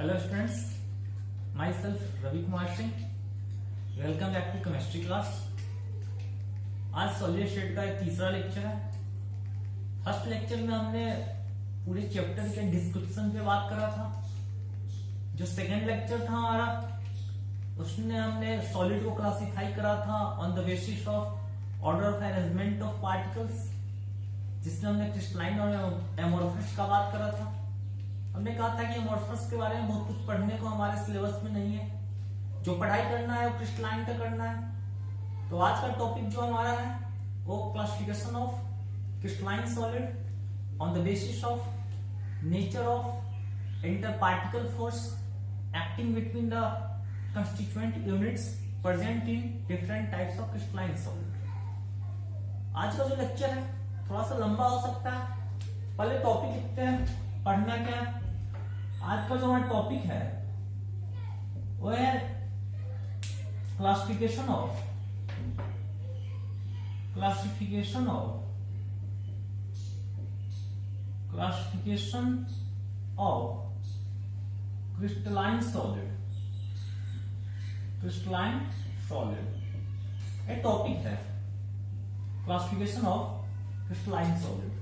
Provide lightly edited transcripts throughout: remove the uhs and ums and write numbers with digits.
Hello students, myself Ravi Kumar Singh. Welcome back to chemistry class. आज solid state का एक तीसरा लेक्चर है। फर्स्ट लेक्चर में हमने पूरे चैप्टर के डिस्क्रिप्शन पे बात करा था। जो सेकेंड लेक्चर था हमारा, उसमें हमने सॉलिड को क्लासिफाई करा था on the basis of order of arrangement of particles, जिसमें हमने क्रिस्टलाइन और एमोर्फस का बात करा था। हमने कहा था कि एमोर्फस के बारे में बहुत कुछ पढ़ने को हमारे सिलेबस में नहीं है, जो पढ़ाई करना है वो क्रिस्टलाइन का करना है। तो आज का टॉपिक जो हमारा है वो classification of crystalline solid on the basis of nature of inter particle force acting between the constituent units present in different types of crystalline solid. आज का जो लेक्चर है थोड़ा सा लंबा हो सकता है। पहले टॉपिक लिखते हैं, पढ़ना क्या है। आज का जो हमारा टॉपिक है वो है क्लासिफिकेशन ऑफ क्रिस्टलाइन सॉलिड। ये टॉपिक है क्लासिफिकेशन ऑफ क्रिस्टलाइन सॉलिड।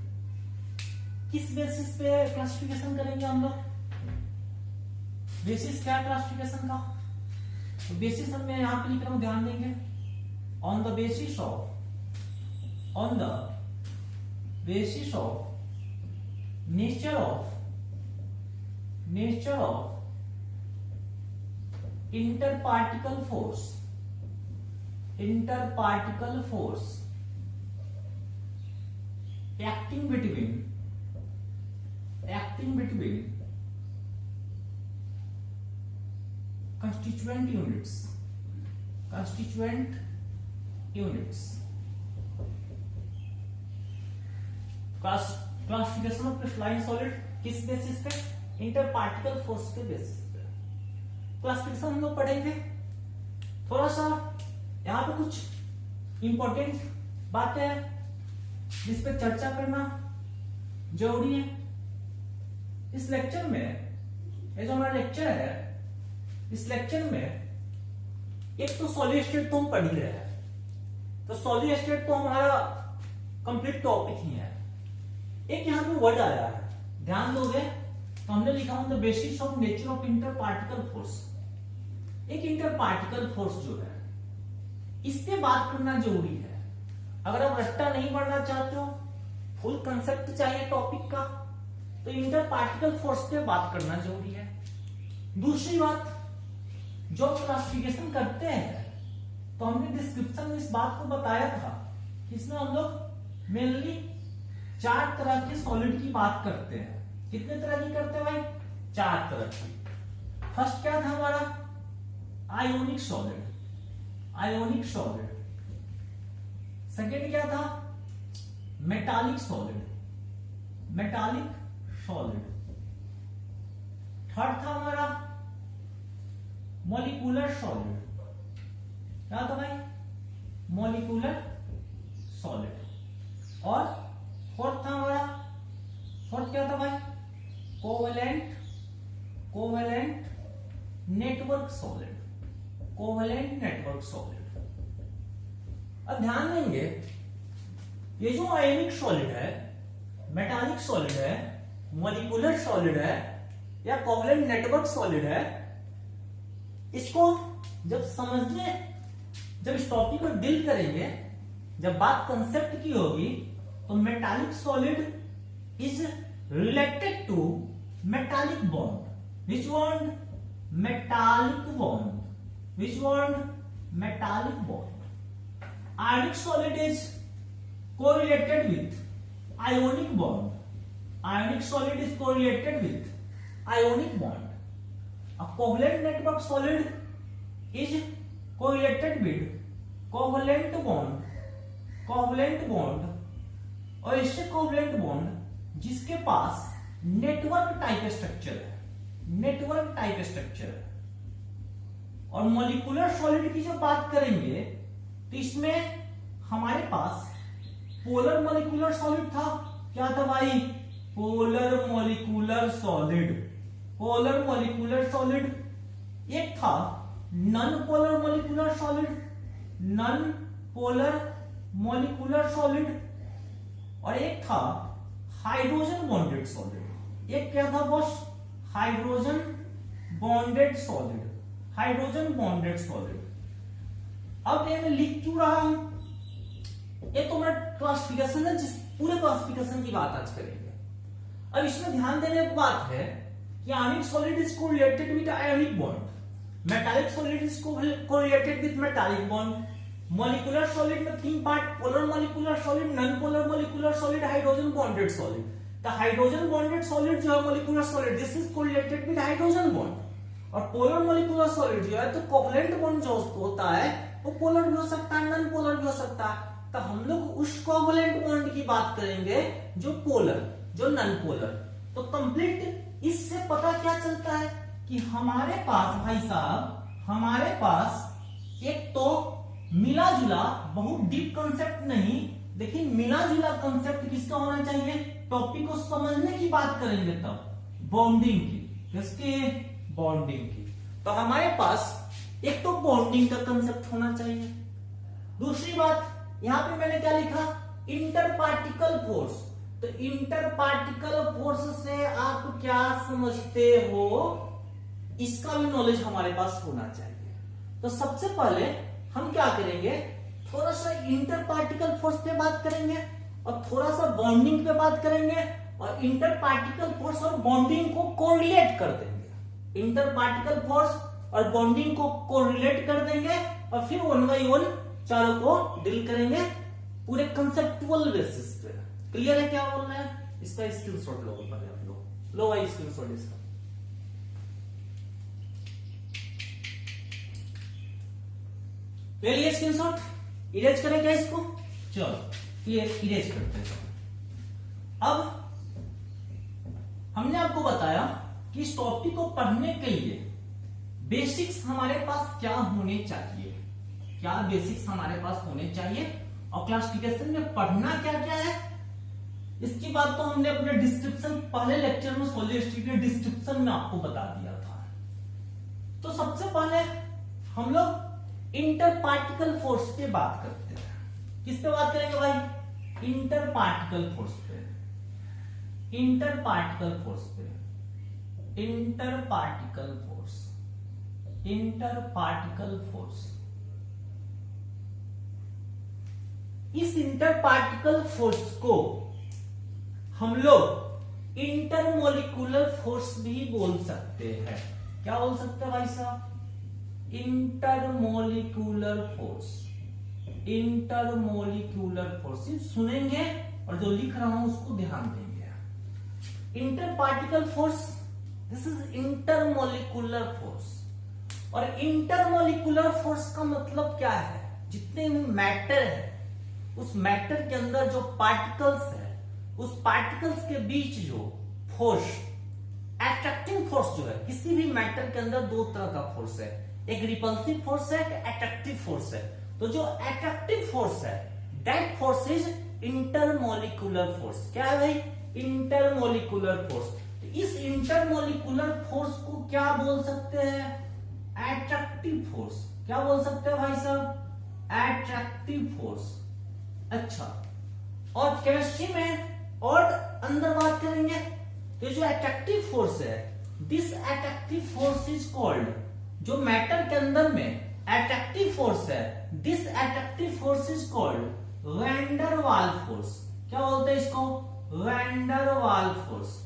किस बेसिस पे क्लासिफिकेशन करेंगे हम लोग? बेसिस क्या है क्लासिफिकेशन का? तो बेसिस हम मैं यहां पे लिख रहा हूं, ध्यान देंगे। On the basis of nature of inter particle force acting between constituent units classification of crystalline solid किस बेसिस पे? इंटर पार्टिकल फोर्स के बेसिस पे क्लासिफिकेशन हम लोग पढ़ेंगे। थोड़ा सा यहाँ पे कुछ इंपॉर्टेंट बातें हैं जिस पे चर्चा करना जरूरी है। इस लेक्चर में, ये जो हमारा लेक्चर है, इस लेक्चर में एक तो सॉलिड स्टेट तो हम पढ़ ही रहे हैं, तो सॉलिड स्टेट तो हमारा कंप्लीट टॉपिक ही है। एक यहाँ पे वर्ड आया है, ध्यान दोगे तो हमने लिखा on the basis of nature of inter particle force. एक इंटर पार्टिकल फोर्स जो है, इस पे बात करना जरूरी है। अगर आप रट्टा नहीं पढ़ना चाहते हो, फुल कंसेप्ट चाहिए टॉपिक का, तो इंटर पार्टिकल फोर्स पे बात करना जरूरी है। दूसरी बात, जो क्लासिफिकेशन करते हैं तो हमने डिस्क्रिप्शन में इस बात को बताया था कि इसमें हम लोग मेनली 4 तरह के सॉलिड की बात करते हैं। कितने तरह की करते हैं भाई? 4 तरह की। फर्स्ट क्या था हमारा? Ionic solid. सेकेंड क्या था? Metallic solid. थर्ड था हमारा मॉलिक्यूलर सॉलिड। क्या था भाई? Molecular solid. और फोर्थ था हमारा, फोर्थ क्या था भाई? Covalent network solid. अब ध्यान देंगे, ये जो आयनिक सॉलिड है, मेटालिक सॉलिड है, मॉलिक्यूलर सॉलिड है या कोवेलेंट नेटवर्क सॉलिड है, इसको जब इस टॉपिक को डील करेंगे, जब बात कंसेप्ट की होगी, तो metallic solid is related to metallic bond. Which bond? Metallic bond. Ionic solid is correlated with ionic bond. A covalent network solid is correlated with covalent bond और इससे covalent bond जिसके पास network type structure है। और molecular solid की जब बात करेंगे तो इसमें हमारे पास पोलर मॉलिक्यूलर सॉलिड था। क्या था भाई? Polar molecular solid. Polar molecular solid, एक था non polar molecular solid, non polar molecular solid, और एक था हाइड्रोजन बॉन्डेड सॉलिड। एक क्या था boss? Hydrogen bonded solid, hydrogen bonded solid. अब ये मैं लिख क्यों रहा हूं? ये तो मेरा क्लासिफिकेशन है, जिस पूरे क्लासिफिकेशन की बात आज करेंगे। अब इसमें ध्यान देने की बात है कि आयनिक solid is correlated with ionic bond, metallic solid is correlated with metallic bond, molecular solid में 3 part, polar molecular solid, non polar molecular solid, hydrogen bonded solid. The hydrogen bonded solid जो है molecular solid, this is correlated with hydrogen bond. और polar molecular solid जो है तो covalent bond जो होता है वो पोलर भी हो सकता है, नॉन पोलर भी हो सकता है। तो हम लोग उस कोवलेंट बॉन्ड की बात करेंगे जो पोलर, जो नॉन पोलर। तो कंप्लीट इससे पता क्या चलता है कि हमारे पास भाई साहब, हमारे पास एक तो मिला जुला, बहुत डीप कंसेप्ट नहीं, लेकिन मिला जुला कंसेप्ट किसका होना चाहिए? टॉपिक को समझने की बात करेंगे तब बॉन्डिंग की, किसकी? बॉन्डिंग की। तो हमारे पास एक तो बॉन्डिंग का कंसेप्ट होना चाहिए। दूसरी बात यहां पे मैंने क्या लिखा? Inter particle force. तो इंटर पार्टिकल फोर्स से आप क्या समझते हो, इसका भी नॉलेज हमारे पास होना चाहिए। तो सबसे पहले हम क्या करेंगे, थोड़ा सा इंटर पार्टिकल फोर्स पे बात करेंगे और थोड़ा सा बॉन्डिंग पे बात करेंगे, और इंटर पार्टिकल फोर्स और बॉन्डिंग को कोरिलेट कर देंगे। इंटर पार्टिकल फोर्स और बॉन्डिंग को कोरिलेट कर देंगे और फिर 1 बाय 1 चारों को डील करेंगे पूरे कंसेप्चुअल बेसिस पे। क्लियर है क्या बोल रहे हैं? इसका स्क्रीनशॉट लो, पहले आप लो भाई स्क्रीनशॉट इसका। ले लिए स्क्रीनशॉट? इरेज करें क्या इसको? चलो क्लियर, इरेज करते हैं। अब हमने आपको बताया कि इस टॉपिक को पढ़ने के लिए बेसिक्स हमारे पास क्या होने चाहिए, क्या बेसिक्स हमारे पास होने चाहिए, और क्लासिफिकेशन में पढ़ना क्या क्या है, इसकी बात तो हमने अपने डिस्क्रिप्शन, पहले लेक्चर में सॉलिड स्टेट के डिस्क्रिप्शन में आपको बता दिया था। तो सबसे पहले हम लोग इंटर पार्टिकल फोर्स पे बात करते हैं। किस पे बात करेंगे भाई? इंटर पार्टिकल फोर्स पे, इंटर पार्टिकल फोर्स पे, inter particle force, inter particle force. इस इंटर पार्टिकल फोर्स को हम लोग इंटरमोलिकुलर फोर्स भी बोल सकते हैं। क्या बोल सकते हैं भाई साहब? Intermolecular force, intermolecular force. सुनेंगे और जो लिख रहा हूं उसको ध्यान देंगे। Inter particle force, this is intermolecular force. और इंटरमोलिकुलर फोर्स का मतलब क्या है? जितने भी मैटर है उस मैटर के अंदर जो पार्टिकल्स है, उस पार्टिकल्स के बीच जो फोर्स, अट्रैक्टिंग फोर्स जो है, किसी भी मैटर के अंदर 2 तरह का फोर्स है, एक रिपल्सिव फोर्स है, एक अट्रैक्टिव फोर्स है। तो जो अट्रैक्टिव फोर्स है, that force is intermolecular force. क्या है भाई? Intermolecular force. तो इस इंटरमोलिकुलर फोर्स को क्या बोल सकते हैं? Attractive force. क्या बोल सकते हैं भाई साहब? Attractive force. अच्छा, और केमिस्ट्री में और अंदर बात करेंगे तो जो अट्रैक्टिव फोर्स है, this attractive force is called, जो मैटर के अंदर में अट्रैक्टिव फोर्स है, this attractive force is called van der Waal force. क्या बोलते हैं इसको? Van der Waal force.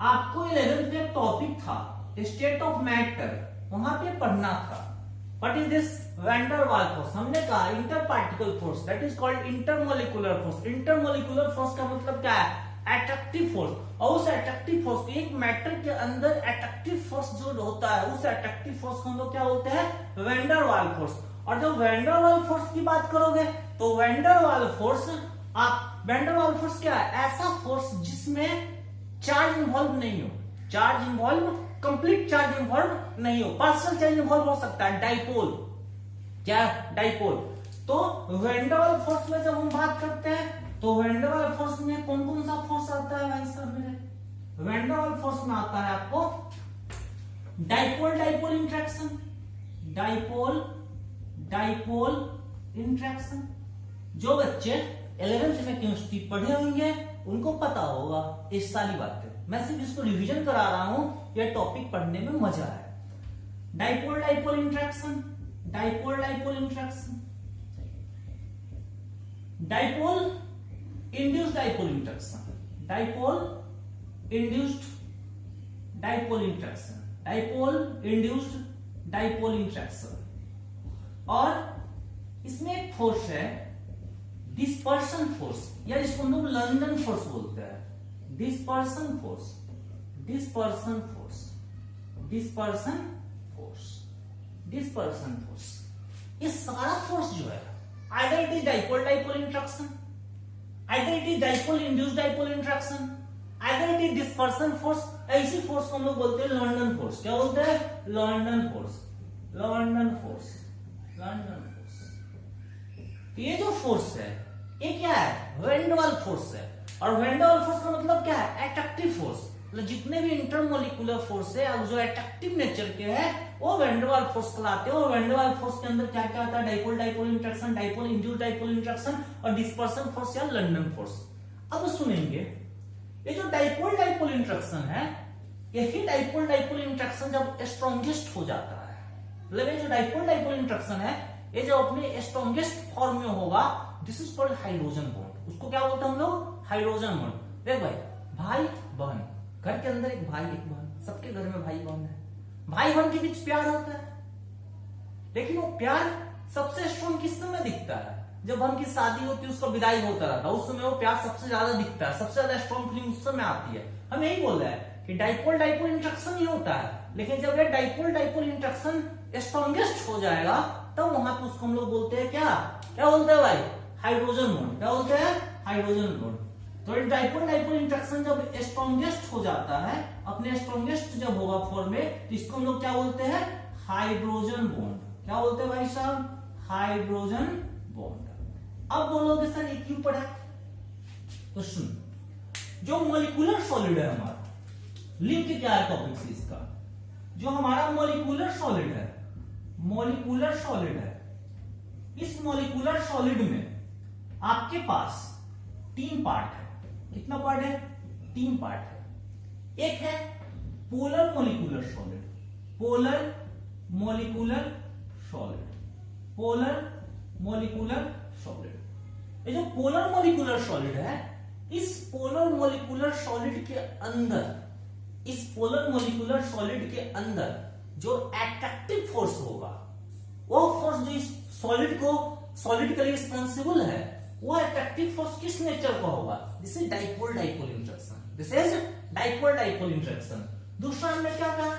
आपको 11th में टॉपिक था स्टेट ऑफ मैटर, वहां पे पढ़ना था। What is this? Van der Waal force. हमने कहा inter particle force, that is called intermolecular force. Intermolecular force का मतलब क्या है? Attractive force. और उस अट्रैक्टिव फोर्स को, एक मैटर के अंदर अट्रैक्टिव फोर्स जो होता है, उस अट्रैक्टिव फोर्स को हम लोग क्या बोलते हैं? Van der Waal force. और जब वैन डर वाल फोर्स की बात करोगे तो वैन डर वाल फोर्स, आप वैन डर वाल फोर्स क्या है? ऐसा फोर्स जिसमें चार्ज इन्वॉल्व नहीं हो, charge involve, complete charge involve नहीं हो, पार्शियल चार्ज इन्वॉल्व हो सकता है, डाइपोल। क्या? डाइपोल। तो वैन डर वाल फोर्स में जब हम बात करते हैं तो वैन डर वाल फोर्स में कौन कौन सा फोर्स आता है भाई साहब? मेरे वैन डर वाल फोर्स में आता है आपको dipole dipole interaction, dipole dipole interaction. जो बच्चे 11th में केमिस्ट्री पढ़े होंगे उनको पता होगा ये सारी बातें, मैं सिर्फ इसको रिवीजन करा रहा हूं, ये टॉपिक पढ़ने में मजा है। Dipole dipole interaction, dipole dipole interaction, dipole induced dipole interaction, dipole induced dipole interaction, dipole induced dipole interaction. और इसमें एक फोर्स है डिस्पर्शन फोर्स, या जिसको हम लोग लंदन फोर्स बोलते हैं, dispersion force, dispersion force, dispersion force, dispersion force. ये सारा फोर्स जो है either it is dipole dipole interaction, either it is dipole induced dipole interaction, either it is dispersion force. ऐसी फोर्स को हम लोग बोलते हैं लंदन फोर्स। क्या बोलते हैं? London force, London force, London force. ये जो फोर्स है ये क्या है? वेंडवाल फोर्स है। और वेंडवाल फोर्स का मतलब क्या है? Attractive force. मतलब जितने भी इंटरमोलिकुलर फोर्स है जो अट्रैक्टिव नेचर के हैं वो वेंडवाल फोर्स कहलाते हैं। और वेंडवाल फोर्स के अंदर क्या क्या आता है? Dipole dipole interaction, dipole induced dipole interaction और डिस्पर्शन फोर्स या लंदन फोर्स। अब सुनेंगे ये जो डाइपोल डाइपोल इंट्रैक्शन है, यही डाइपोल डाइपोल इंट्रैक्शन जब स्ट्रॉन्गेस्ट हो जाता है, मतलब ये जो डाइपोल डाइपोल इंट्रैक्शन है ये जो अपने स्ट्रॉन्गेस्ट फॉर्म में होगा, this is called hydrogen bond. उसको क्या बोलते हैं हम लोग? Hydrogen bond. देख भाई, भाई बहन, घर के अंदर एक भाई एक बहन, सबके घर में भाई बहन है, भाई बहन के बीच प्यार होता है, लेकिन वो प्यार सबसे स्ट्रॉन्ग किस समय दिखता है? जब उनकी शादी होती है, उसका विदाई होता रहता है, उस समय वो प्यार सबसे ज्यादा दिखता है, सबसे ज्यादा स्ट्रॉन्ग फीलिंग उस समय आती है। हम यही बोल रहे हैं कि डाइपोल डाइपोल इंट्रैक्शन ही होता है, लेकिन जब ये डाइपोल डाइपोल इंट्रैक्शन स्ट्रॉन्गेस्ट हो जाएगा तब वहां पे उसको हम लोग बोलते हैं क्या? क्या बोलते हैं भाई? Hydrogen bond. क्या बोलते हैं? Hydrogen bond. तो डाइपोल डाइपोल इंट्रैक्शन जब स्ट्रॉन्गेस्ट हो जाता है, अपने स्ट्रॉन्गेस्ट जब होगा फॉर्म में, तो इसको हम लोग क्या बोलते हैं? Hydrogen bond. क्या बोलते हैं भाई साहब? Hydrogen bond. अब बोलोगे सर ये क्यों पढ़ा? तो सुन, जो मॉलिक्यूलर सॉलिड है हमारा, लिंक क्या है टॉपिक से इसका? जो हमारा मॉलिक्यूलर सॉलिड है, मॉलिक्यूलर सॉलिड है, इस मॉलिक्यूलर सॉलिड में आपके पास 3 पार्ट है। कितना पार्ट है? 3 पार्ट है। एक है polar molecular solid, polar molecular solid, polar molecular solid. ये जो पोलर मॉलिक्यूलर सॉलिड है, इस पोलर मॉलिक्यूलर सॉलिड के अंदर, इस पोलर मॉलिक्यूलर सॉलिड के अंदर जो अट्रैक्टिव फोर्स होगा, वो फोर्स जो इस सॉलिड को, सॉलिड के लिए रिस्पॉन्सिबल है, वो अट्रैक्टिव फोर्स किस नेचर का होगा? This is dipole dipole interaction, this is dipole dipole interaction. दूसरा हमने क्या कहा?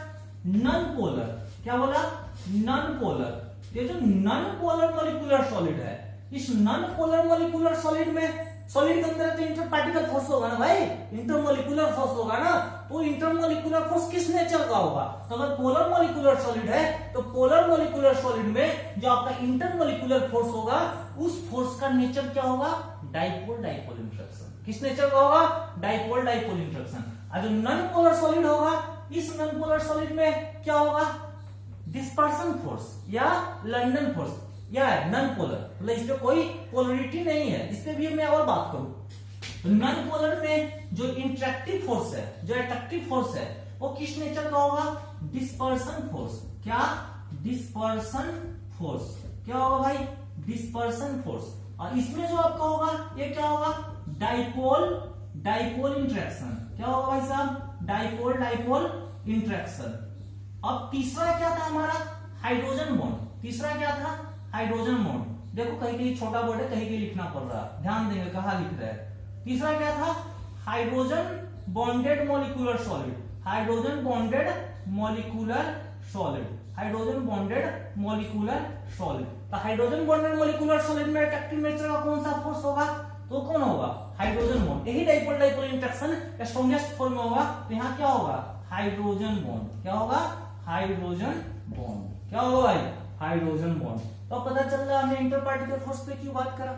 Non polar. क्या बोला? Non polar. ये जो नॉन पोलर मॉलिक्यूलर सॉलिड है, इस नॉन पोलर मॉलिक्यूलर सॉलिड में, सॉलिड के अंदर तो इंटर पार्टिकल फोर्स होगा ना भाई, इंटरमोलिकुलर फोर्स होगा ना, तो इंटरमोलिकुलर फोर्स किस नेचर का होगा? तो अगर पोलर मॉलिक्यूलर सॉलिड है तो पोलर मॉलिक्यूलर सॉलिड में जो आपका इंटरमोलिकुलर फोर्स होगा, उस फोर्स का नेचर क्या होगा? Dipole dipole interaction. किस नेचर का होगा? Dipole dipole interaction. और जो नॉन पोलर सॉलिड होगा, इस नॉन पोलर सॉलिड में क्या होगा? डिस्पर्शन फोर्स या लंदन फोर्स या नॉन पोलर, मतलब इसमें कोई पोलरिटी नहीं है। इस पे भी मैं और बात करूं, नॉन पोलर में जो इंट्रैक्टिव फोर्स है, जो अट्रैक्टिव फोर्स है, वो किस नेचर का होगा? Dispersion force. क्या? Dispersion force. क्या होगा भाई? Dispersion force. और इसमें जो आपका होगा, ये क्या होगा? Dipole dipole interaction. क्या होगा भाई साहब? Dipole dipole interaction. अब तीसरा क्या था हमारा? Hydrogen bond. तीसरा क्या था? Hydrogen bond. देखो कहीं कहीं छोटा वर्ड है, कहीं कहीं लिखना पड़ रहा है, ध्यान देंगे कहां लिख रहा है। तीसरा क्या था? Hydrogen bonded molecular solid, hydrogen bonded molecular solid, hydrogen bonded molecular solid. तो हाइड्रोजन बॉन्डेड मॉलिक्यूलर सॉलिड में अट्रैक्टिव नेचर का कौन सा फोर्स होगा? तो कौन होगा? Hydrogen bond. यही dipole dipole interaction strongest form में होगा, तो यहाँ क्या होगा? Hydrogen bond. क्या होगा? Hydrogen bond. क्या होगा भाई? Hydrogen bond. तो पता चल रहा है हमने इंटर पार्टिकल फोर्स पे क्यों बात करा,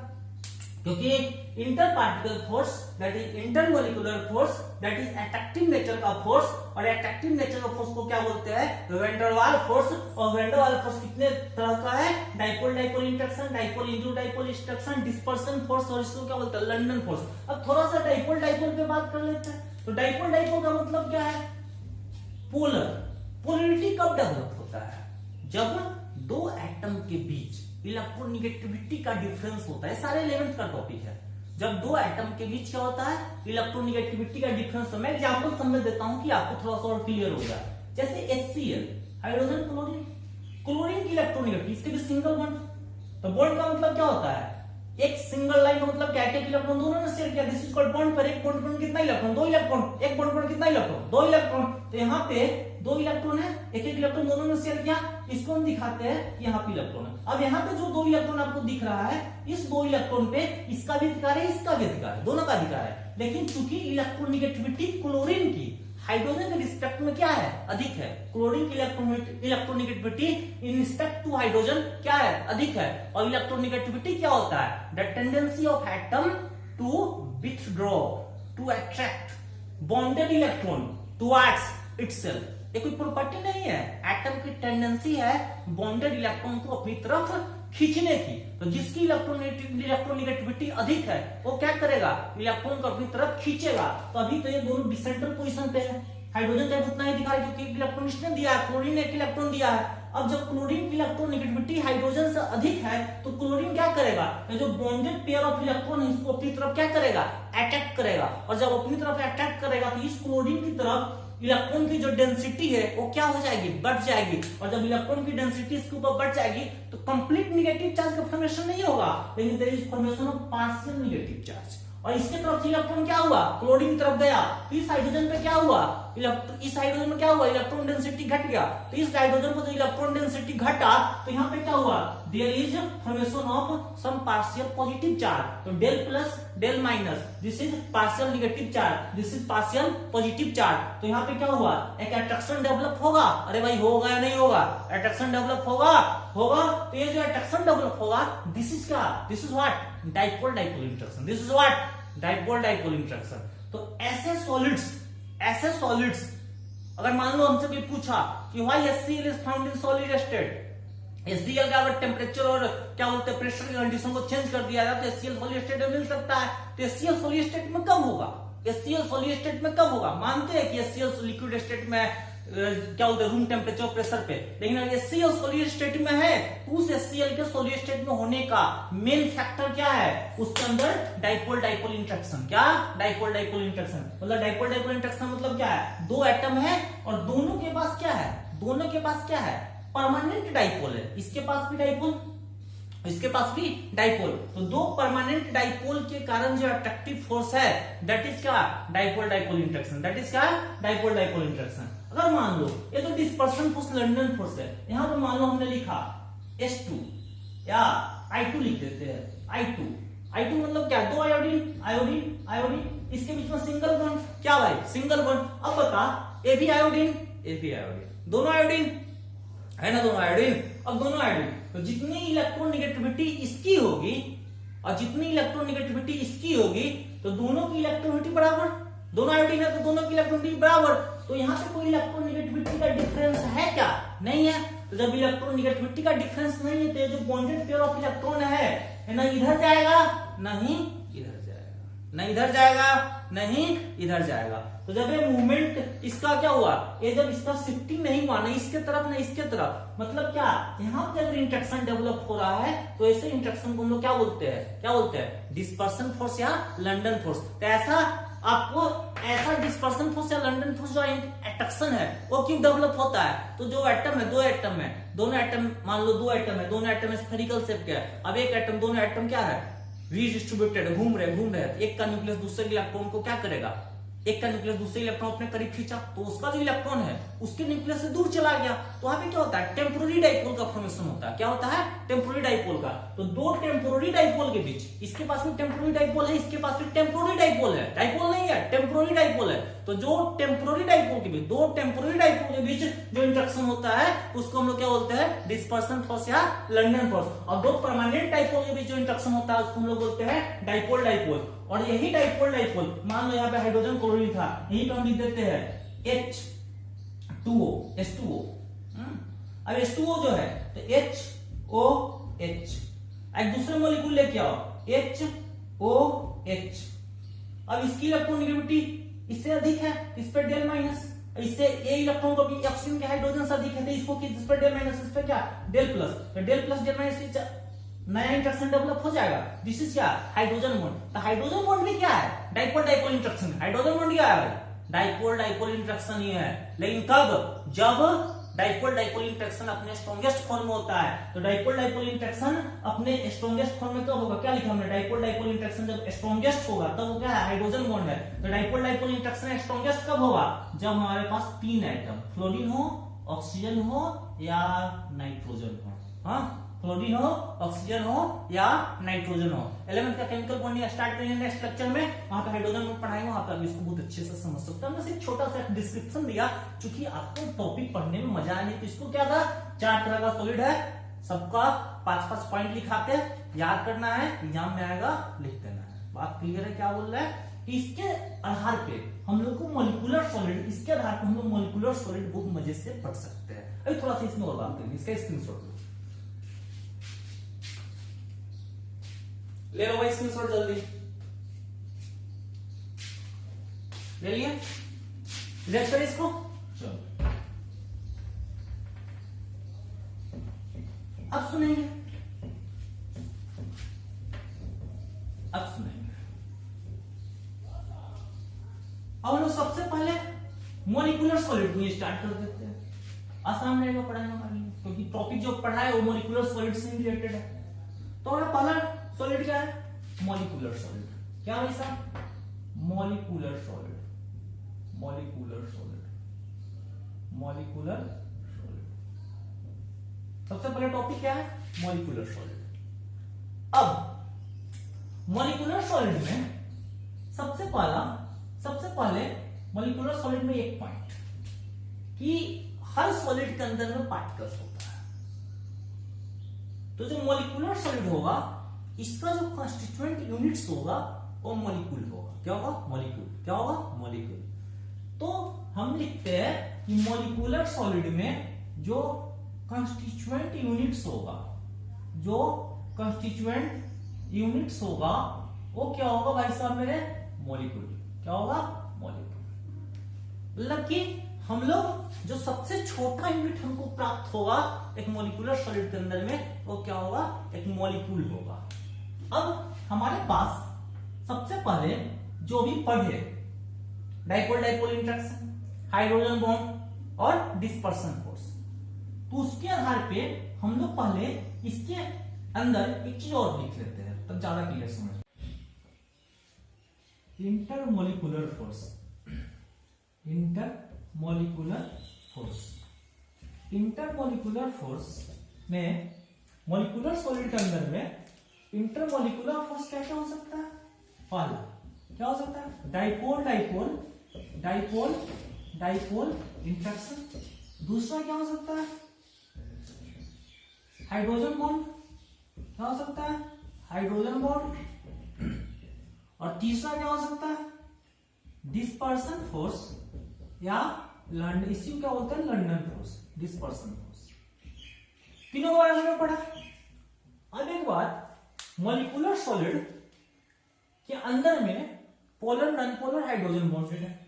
क्योंकि inter particle force that is inter molecular force that is attractive nature का फोर्स, और अट्रैक्टिव नेचर का फोर्स को क्या बोलते हैं? Van der Waal force. और वैन डर वाल फोर्स कितने तरह का है? Dipole dipole interaction, dipole induce dipole interaction, dispersion force, और इसको क्या बोलते हैं? London force. अब थोड़ा सा डाइपोल डाइपोल पे बात कर लेते हैं। तो डाइपोल डाइपोल का मतलब क्या है? पोलर। पोलरिटी कब डेवलप होता है? जब दो एटम के बीच इलेक्ट्रोनिगेटिविटी का डिफरेंस होता है। सारे 11th का टॉपिक है। जब दो एटम के बीच क्या होता है? इलेक्ट्रोनिगेटिविटी का डिफरेंस। मैं एग्जांपल समझ देता हूं कि आपको थोड़ा सा और क्लियर हो जाए। जैसे HCl, हाइड्रोजन क्लोरीन, क्लोरीन की इलेक्ट्रोनिगेटिविटी, इसके भी सिंगल बॉन्ड। तो बॉन्ड का मतलब क्या होता है? एक सिंगल लाइन का मतलब क्या है? एक इलेक्ट्रॉन दोनों ने शेयर किया, दिस इज कॉल्ड बॉन्ड पर। एक बॉन्ड पर कितना इलेक्ट्रॉन? 2 इलेक्ट्रॉन। एक बॉन्ड पर कितना इलेक्ट्रॉन? 2 इलेक्ट्रॉन। तो यहाँ पे 2 इलेक्ट्रॉन है, एक एक इलेक्ट्रॉन दोनों ने शेयर किया, इसको हम दिखाते हैं यहाँ पे इलेक्ट्रॉन है। अब यहाँ पे जो 2 इलेक्ट्रॉन आपको दिख रहा है, इस 2 इलेक्ट्रॉन पे इसका भी अधिकार है, इसका भी अधिकार है, दोनों का अधिकार है। लेकिन चूंकि इलेक्ट्रोनिगेटिविटी क्लोरीन की हाइड्रोजन के रिस्पेक्ट में क्या है? अधिक है। क्लोरीन की electronegativity in respect to hydrogen क्या है? अधिक है। और इलेक्ट्रोनिगेटिविटी क्या होता है? The tendency of atom to withdraw, to attract bonded electron towards itself. ये कोई प्रॉपर्टी नहीं है, एटम की टेंडेंसी है बॉन्डेड इलेक्ट्रॉन को अपनी तरफ खींचने की। तो जिसकी इलेक्ट्रोनिगेटिविटी अधिक है वो क्या करेगा? इलेक्ट्रॉन को अपनी तरफ खींचेगा। तो अभी तो ये दोनों डिसेंट्रल पोजीशन पे है। हाइड्रोजन का उतना ही दिखा रहा है क्योंकि एक इलेक्ट्रॉन इसने दिया है, क्लोरीन ने एक इलेक्ट्रॉन दिया है। अब जब क्लोरीन की इलेक्ट्रोनिगेटिविटी हाइड्रोजन से अधिक है तो क्लोरीन क्या करेगा? ये जो बॉन्डेड पेयर ऑफ इलेक्ट्रॉन है इसको अपनी तरफ क्या करेगा? अट्रैक्ट करेगा। और जब अपनी तरफ अट्रैक्ट करेगा तो इस क्लोरीन की तरफ इलेक्ट्रॉन की जो डेंसिटी है वो क्या हो जाएगी? बढ़ जाएगी। और जब इलेक्ट्रॉन की डेंसिटी इसके ऊपर बढ़ जाएगी तो कंप्लीट नेगेटिव चार्ज का फॉर्मेशन नहीं होगा, लेकिन there is formation of partial negative charge. और इसके तरफ से इलेक्ट्रॉन क्या हुआ? क्लोरीन की तरफ गया। तो इस हाइड्रोजन पे क्या हुआ? इस हाइड्रोजन में क्या हुआ? इलेक्ट्रॉन डेंसिटी घट गया। तो इस हाइड्रोजन को जो इलेक्ट्रॉन डेंसिटी घटा तो यहाँ पे क्या हुआ? There is formation of some partial positive charge. तो del plus del minus, this is partial negative charge, this is partial positive charge. तो यहाँ पे क्या हुआ? एक अट्रैक्शन डेवलप होगा। अरे भाई होगा या नहीं होगा? अट्रैक्शन डेवलप होगा, होगा। तो ये जो अट्रैक्शन डेवलप होगा, दिस इज क्या? This is what? Dipole dipole interaction. This is what? Dipole dipole interaction. तो ऐसे सॉलिड्स अगर मान लो हमसे कोई पूछा कि why HCl is found in solid state, HCl का अगर टेम्परेचर और क्या बोलते हैं प्रेशर की कंडीशन को चेंज कर दिया जाए तो HCl सॉलिड स्टेट में मिल सकता है। तो HCl सॉलिड स्टेट में कब होगा? HCl सॉलिड स्टेट में कब होगा? मानते हैं कि HCl लिक्विड स्टेट में क्या बोलते हैं रूम टेम्परेचर प्रेशर पे, लेकिन अगर HCl सॉलिड स्टेट में है तो उस HCl के सॉलिड स्टेट में होने का मेन फैक्टर क्या है? उसके अंदर डाइपोल डाइपोल इंटरेक्शन। क्या? Dipole dipole interaction. मतलब डाइपोल डाइपोल इंटरेक्शन मतलब क्या है? दो एटम है और दोनों के पास क्या है? दोनों के पास क्या है? परमानेंट डाइपोल है। इसके पास भी डाइपोल, इसके पास भी डाइपोल। तो दो परमानेंट डाइपोल के कारण जो अट्रैक्टिव फोर्स है दैट इज क्या? Dipole dipole interaction. That is क्या? Dipole dipole interaction. अगर मान लो ये तो डिस्पर्सन फोर्स लंडन फोर्स है, यहां पे मान लो हमने लिखा H2 या I2 लिख देते हैं। I2 मतलब क्या? दो आयोडीन, आयोडीन आयोडीन, इसके बीच में सिंगल बॉन्ड। क्या भाई? Single bond. अब बता, ए भी आयोडीन, दोनों आयोडीन है ना, दोनों आयोडीन। अब दोनों आयोडीन तो जितनी इलेक्ट्रोनिगेटिविटी इसकी होगी और जितनी इलेक्ट्रोनिगेटिविटी इसकी होगी तो दोनों की इलेक्ट्रोनिगेटिविटी बराबर। दोनों आयोडीन है तो दोनों की इलेक्ट्रोनिगेटिविटी बराबर। तो यहाँ पे कोई इलेक्ट्रोनिगेटिविटी का डिफरेंस है क्या? नहीं है। तो जब इलेक्ट्रोनिगेटिविटी का डिफरेंस नहीं है तो जो बॉन्डेड पेयर ऑफ इलेक्ट्रॉन है ना इधर जाएगा नहीं इधर जाएगा, ना इधर जाएगा नहीं इधर जाएगा। तो जब ये मूवमेंट इसका क्या हुआ? ये जब इसका शिफ्टिंग नहीं हुआ ना इसके तरफ ना इसके तरफ, मतलब क्या? यहाँ पे अगर इंटरेक्शन डेवलप हो रहा है तो ऐसे इंटरेक्शन को हम लोग क्या बोलते हैं? क्या बोलते हैं? डिस्पर्सन फोर्स या लंडन फोर्स। तो ऐसा आपको ऐसा डिस्पर्सन फोर्स या लंडन फोर्स जो अट्रैक्शन है वो क्यों डेवलप होता है? तो जो एटम है, दो एटम है, दोनों एटम मान लो दो एटम है, दोनों एटम स्फेरिकल शेप के है। अब एक एटम, दोनों एटम क्या है? रीडिस्ट्रीब्यूटेड, घूम रहे। एक का न्यूक्लियस दूसरे इलेक्ट्रॉन को क्या करेगा? एक का न्यूक्लियस दूसरे इलेक्ट्रॉन अपने करीब खींचा तो उसका जो इलेक्ट्रॉन है उसके न्यूक्लियस से दूर चला गया। तो वहां पे क्या होता है? टेम्पोररी डाइपोल का फॉर्मेशन होता है। क्या होता है? टेम्पोररी डाइपोल का। तो दो टेम्पोररी डाइपोल के बीच, इसके पास भी टेम्पोररी डाइपोल है, इसके पास भी टेम्पोररी डाइपोल है। डाइपोल नहीं है, टेम्पोररी डाइपोल है। तो जो टेम्पोररी डाइपोल के बीच, दो टेम्पोररी डाइपोल के बीच जो इंटरेक्शन होता है उसको हम लोग क्या बोलते हैं? डिस्पर्सन फोर्स या लंडन फोर्स। और दो परमानेंट डाइपोल के बीच जो इंटरेक्शन होता है उसको हम लोग बोलते हैं डाइपोल डाइपोल। और यही डाइपोल डाइपोल, मान लो यहाँ पे हाइड्रोजन क्लोरीन था, यहीं पे हम लिख देते हैं H2O, H2O। अब H2O जो है तो HOH, एक दूसरे मॉलिक्यूल लेके आओ HOH। अब इसकी इलेक्ट्रोनेगेटिविटी इससे अधिक है, इस पर डेल माइनस, इससे ए इलेक्ट्रॉन को भी ऑक्सीजन के हाइड्रोजन से अधिक है तो इसको इस पर डेल माइनस, इस पर क्या डेल प्लस, तो डेल प्लस डेल माइनस नया इंटरेक्शन डेवलप हो जाएगा। दिस इज क्या हाइड्रोजन बॉन्ड। तो हाइड्रोजन बॉन्ड भी क्या है dipole dipole interaction. Hydrogen bond क्या है डाइपोल डाइपोल इंटरेक्शन ही है, लेकिन कब, जब डाइपोल डाइपोल इंटरेक्शन अपने स्ट्रॉन्गेस्ट फॉर्म में होता है। तो डाइपोल डाइपोल इंटरेक्शन अपने स्ट्रॉन्गेस्ट फॉर्म में कब होगा, क्या लिखा हमने, डाइपोल डाइपोल इंटरेक्शन जब स्ट्रॉन्गेस्ट होगा तब वो क्या है हाइड्रोजन बॉन्ड है। तो डाइपोल डाइपोल इंटरेक्शन स्ट्रॉन्गेस्ट कब होगा, जब हमारे पास तीन आइटम फ्लोरीन हो, ऑक्सीजन हो या नाइट्रोजन हो। हाँ, फ्लोरीन हो, ऑक्सीजन हो या नाइट्रोजन हो। एलिमेंट का केमिकल बॉन्डिंग स्टार्ट करेंगे नेक्स्ट लेक्चर में, वहां पे हाइड्रोजन बॉन्ड पढ़ाएंगे, वहां पे आप इसको बहुत अच्छे से समझ सकते हो। हमने सिर्फ छोटा सा डिस्क्रिप्शन दिया, क्योंकि आपको टॉपिक पढ़ने में मजा आने, तो इसको क्या था, 4 तरह का सॉलिड है, सबका 5-5 पॉइंट लिखाते हैं, याद करना है, एग्जाम में आएगा लिख देना है। बात क्लियर है, क्या बोल रहा है, इसके आधार पे हम लोग को मॉलिक्यूलर सॉलिड, इसके आधार पे हम लोग मॉलिक्यूलर सॉलिड बहुत मजे से पढ़ सकते हैं। अभी थोड़ा सा इसमें और बात करेंगे, इसका स्क्रीनशॉट ले लो भाई, स्क्रीनशॉट जल्दी ले लिए, इरेज करें इसको। चलो अब सुनेंगे, अब सुनेंगे। अब हम लोग सबसे पहले मॉलिक्यूलर सॉलिड को स्टार्ट कर देते हैं। आसान रहेगा पढ़ाने हमारे लिए, क्योंकि टॉपिक जो पढ़ा है वो मॉलिक्यूलर सॉलिड से रिलेटेड है। तो हमारा पहला सॉलिड क्या है, मॉलिक्यूलर सॉलिड। क्या भाई साहब, molecular solid, molecular solid, molecular solid. सबसे पहले टॉपिक क्या है, मॉलिक्यूलर सॉलिड। अब मॉलिक्यूलर सॉलिड में सबसे पहले मॉलिक्यूलर सॉलिड में एक पॉइंट कि हर सॉलिड के अंदर में पार्टिकल्स होता है। तो जो मॉलिक्यूलर सॉलिड होगा, इसका जो कॉन्स्टिट्यूएंट यूनिट्स होगा वो मॉलिक्यूल होगा। क्या होगा, मॉलिक्यूल। क्या होगा, मॉलिक्यूल। तो हम लिखते हैं कि मॉलिक्यूलर सॉलिड में जो कॉन्स्टिट्यूएंट यूनिट्स होगा, जो कॉन्स्टिट्यूएंट यूनिट्स होगा वो क्या होगा भाई साहब मेरे, मॉलिक्यूल। क्या होगा, मॉलिक्यूल। मतलब कि हम लोग जो सबसे छोटा यूनिट हमको प्राप्त होगा एक मॉलिक्यूलर सॉलिड के अंदर में, वो क्या होगा, एक मॉलिक्यूल होगा। अब हमारे पास सबसे पहले जो भी पढ़े dipole dipole interaction, hydrogen bond और डिस्पर्सन फोर्स, तो उसके आधार पे हम लोग पहले इसके अंदर एक चीज और लिख लेते हैं, तब ज्यादा क्लियर समझ। Intermolecular force, intermolecular force, intermolecular force में मॉलिक्यूलर सॉलिड के अंदर में इंटरमोलिकुलर फोर्स क्या क्या हो सकता है। पहला क्या हो सकता है, dipole dipole, dipole dipole interaction. दूसरा क्या हो सकता है, हाइड्रोजन बॉन्ड। क्या हो सकता है, हाइड्रोजन बॉन्ड। और तीसरा क्या हो सकता है, डिस्पर्सन फोर्स या लंडन, इसी को क्या बोलते हैं, लंडन फोर्स, डिस्पर्सन फोर्स। तीनों के बारे में पढ़ा। अब एक बात, मॉलिक्यूलर सॉलिड के अंदर में polar non polar hydrogen bonded है,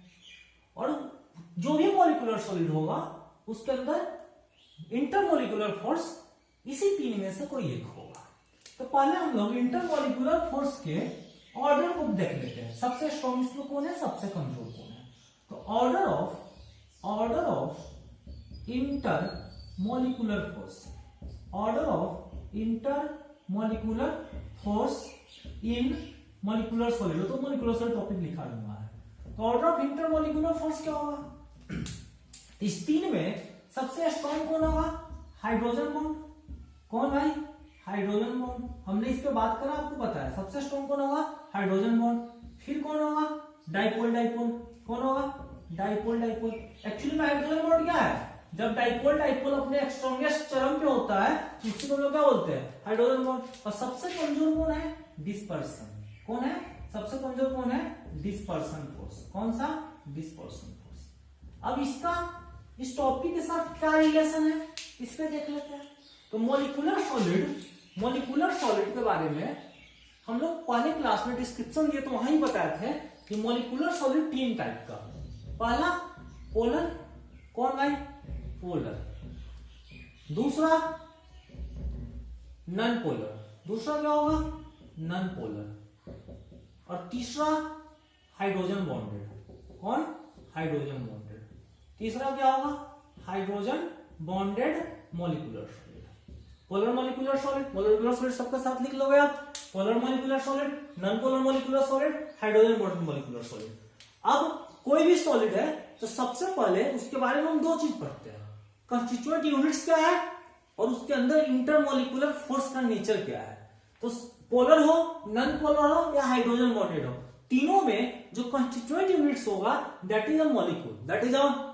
और जो भी मॉलिक्यूलर सॉलिड होगा उसके अंदर इंटरमोलिकुलर फोर्स इसी तीन में से कोई एक होगा। तो पहले हम लोग इंटरमोलिकुलर फोर्स के ऑर्डर को देख लेते हैं, सबसे स्ट्रॉन्ग इसमें कौन है, सबसे कमजोर कौन है। तो order of intermolecular force, order of intermolecular force in molecular solid, तो मॉलिक्यूलर सॉलिड टॉपिक लिखा हुआ है। तो ऑर्डर ऑफ इंटरमोलिकुलर फोर्स क्या होगा, इस तीन में सबसे स्ट्रॉन्ग कौन होगा, हाइड्रोजन बॉन्ड। कौन भाई, हाइड्रोजन बॉन्ड। हमने इस पे बात करा, आपको पता है सबसे स्ट्रॉन्ग कौन होगा, हाइड्रोजन बॉन्ड। फिर कौन होगा, डाइपोल डाइपोल। कौन होगा, डाइपोल डाइपोल। एक्चुअली में हाइड्रोजन बॉन्ड क्या है, जब डाइपोल डाइपोल अपने स्ट्रॉन्गेस्ट चरम पे होता है इसी को लोग क्या बोलते हैं, हाइड्रोजन बॉन्ड। और सबसे कमजोर कौन है, डिस्पर्सन। कौन है, सबसे कमजोर कौन है? Dispersion force. कौन सा? Dispersion force. अब इसका इस टॉपिक के साथ क्या रिलेशन है इस पे देख लेते हैं। तो मोलिकुलर सॉलिड के बारे में हम लोग पहले क्लास में डिस्क्रिप्शन दिए तो वहां ही बताए थे कि मोलिकुलर सॉलिड 3 टाइप का। पहला पोलर, कौन भाई? पोलर। दूसरा नॉन पोलर, दूसरा क्या होगा? Non polar. और तीसरा हाइड्रोजन बॉन्डेड। कौन? Hydrogen bonded. तीसरा क्या होगा? Hydrogen bonded molecular solid. Polar molecular solid, molecular solid सबके साथ लिख लोगे आप। Polar molecular solid, non polar molecular solid, hydrogen bonded molecular solid. अब कोई भी सॉलिड है तो सबसे पहले उसके बारे में हम 2 चीज पढ़ते हैं, कंस्टिट्यूएंट यूनिट्स क्या है और उसके अंदर इंटरमोलिकुलर फोर्स का नेचर क्या है। तो पोलर हो, नॉन पोलर हो या हाइड्रोजन बॉन्डेड हो, तीनों में जो कंस्टिट्यूएंट यूनिट्स होगा दैट इज अ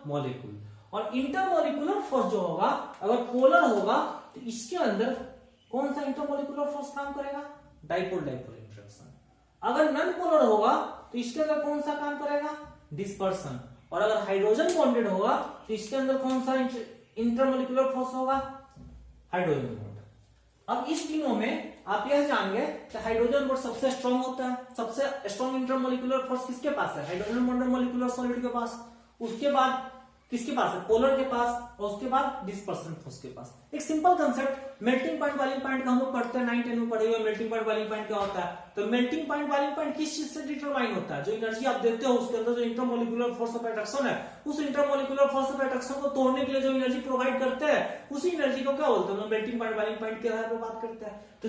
मॉलिक्यूल। और इंटरमोलिकुलर फोर्स जो होगा, अगर पोलर होगा तो इसके अंदर कौन सा इंटरमोलिकुलर फोर्स काम करेगा? Dipole interaction. अगर नॉन पोलर होगा तो इसके अंदर कौन सा काम करेगा? डिस्पर्सन। और अगर हाइड्रोजन बॉन्डेड होगा तो इसके अंदर कौन सा इंटरमोलिकुलर फोर्स होगा? Hydrogen bond. अब इस तीनों में आप यह जानेंगे कि हाइड्रोजन बॉन्ड सबसे स्ट्रांग होता है। सबसे स्ट्रांग इंटरमोलिकुलर फोर्स किसके पास है? हाइड्रोजन बॉन्डेड मोलिकुलर सॉलिड के पास। उसके बाद किसके पास है? पोलर के पास। और उसके बाद डिस्पर्सन फोर्स के पास। एक simple concept, melting point boiling point का हम लोग पढ़ते हैं 9-10 में पढ़े हुए। मेल्टिंग पॉइंट बॉइलिंग पॉइंट क्या होता है? तो मेल्टिंग पॉइंट बॉइलिंग पॉइंट किस चीज से डिटरमाइन होता है? जो एनर्जी आप देते हो उसके अंदर जो इंटरमोलिकुलर फोर्स ऑफ अट्रैक्शन है, उस इंटरमोलिकुलर फोर्स ऑफ अट्रैक्शन को तोड़ने के लिए जो एनर्जी प्रोवाइड करते हैं उसी एनर्जी को क्या बोलते हैं? मेल्टिंग पॉइंट बॉइलिंग पॉइंट के आधार पर बात करते हैं। तो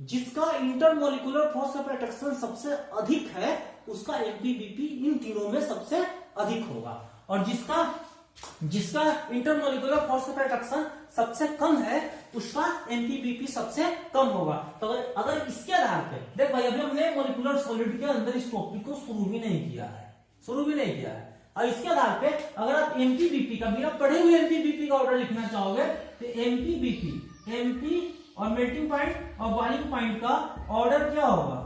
जिसका इंटरमोलिकुलर फोर्स ऑफ अट्रैक्शन सबसे अधिक है उसका एमपीबीपी इन तीनों में सबसे अधिक होगा। और जिसका इंटरमोलिकुलर फोर्स ऑफ अट्रैक्शन सबसे कम है उसका एमपीबीपी सबसे कम होगा। तो अगर इसके आधार पे देख भाई, अभी हमने मोलिकुलर सॉलिड के अंदर इस टॉपिक को शुरू भी नहीं किया है। और इसके आधार पे अगर आप एमपीबीपी का बिना पढ़े हुए एमपीबीपी का ऑर्डर लिखना चाहोगे तो एमपी और मेल्टिंग पॉइंट और बॉइलिंग पॉइंट का ऑर्डर क्या होगा?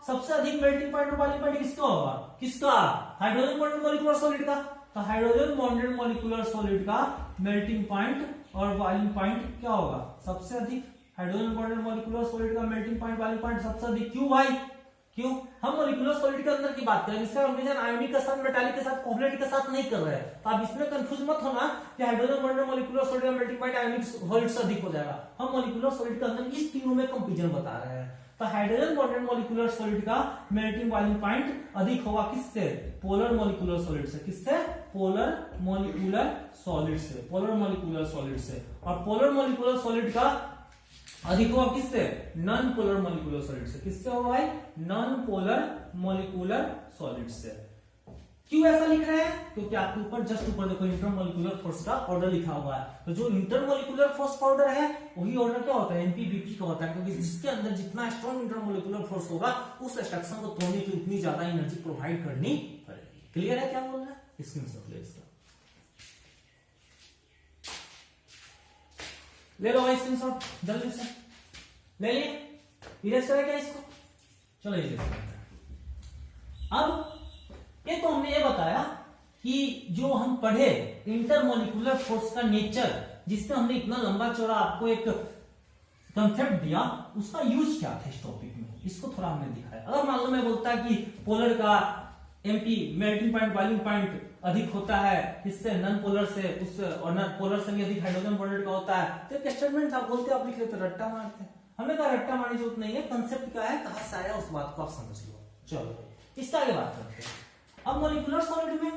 सबसे अधिक मेल्टिंग पॉइंट और बॉइलिंग पॉइंट किसका होगा? हाइड्रोजन बॉन्डेड मोलिकुलर सॉलिड का। तो हाइड्रोजन बॉन्डेड मोलिकुलर सॉलिड का मेल्टिंग पॉइंट और बॉइलिंग पॉइंट क्या होगा? सबसे अधिक। हाइड्रोजन बॉन्डेड मोलिकुलर सॉलिड का मेल्टिंग पॉइंट बॉइलिंग पॉइंट सबसे अधिक। क्यों भाई? क्यों? हम मोलिकुलर सॉलिड के अंदर की बात करें, इसका कंपैरिजन आयोनिक के साथ, मेटालिक के साथ, कोवलेंट के साथ नहीं कर रहे हैं। तो आप इसमें कंफ्यूज मत होना कि हाइड्रोजन बॉन्डेड मोलिकुलर सॉलिड का मेल्टिंग पॉइंट आयोनिक सॉलिड से अधिक हो जाएगा। हम मोलिकुलर सॉलिड के अंदर इस तीनों में कंपैरिजन बता रहे हैं। तो हाइड्रोजन बॉन्डेड मोलिकुलर सॉलिड का मेल्टिंग बॉइलिंग पॉइंट अधिक होगा किससे? पोलर मोलिकुलर सॉलिड से। किससे? पोलर मोलिकुलर सॉलिड से। और पोलर मोलिकुलर सॉलिड का अधिक होगा किससे? नॉन पोलर मोलिकुलर सॉलिड से। किससे होगा भाई? नॉन पोलर मोलिकुलर सॉलिड से। क्यों ऐसा लिख रहे हैं? क्योंकि आपके ऊपर जस्ट ऊपर देखो इंटरमोलिकुलर फोर्स का ऑर्डर लिखा हुआ है। तो जो इंटरमोलिकुलर फोर्स का ऑर्डर है वही ऑर्डर क्या होता है? एमपीबीपी का होता है। क्योंकि जिसके अंदर जितना स्ट्रॉन्ग इंटरमोलिकुलर फोर्स होगा उस स्ट्रक्चर को तोड़ने की उतनी ज्यादा एनर्जी प्रोवाइड करनी पड़ेगी। क्लियर है क्या बोल रहा है? स्क्रीनशॉट ले इसका, ले लो भाई स्क्रीनशॉट जल्दी से ले लिए। इरेज करें क्या इसको? चलो इरेज करते हैं। अब ये तो हमने ये बताया कि जो हम पढ़े इंटरमोलिकुलर फोर्स का नेचर, जिसमें हमने इतना लंबा चौड़ा आपको एक कंसेप्ट दिया, उसका यूज क्या था इस टॉपिक में, इसको थोड़ा हमने दिखाया। अगर मान लो मैं बोलता कि पोलर का MP melting point boiling point अधिक होता है इससे नॉन पोलर से, उससे और नॉन पोलर से भी अधिक हाइड्रोजन बॉन्डेड का होता है, तो एक स्टेटमेंट आप बोलते आप लिख लेते रट्टा मारते। हमें कहा रट्टा मारने की जरूरत नहीं है, कंसेप्ट क्या है, कहां से आया उस बात को आप समझ लो। चलो इसका आगे बात करते हैं। अब मोलिकुलर सॉलिड में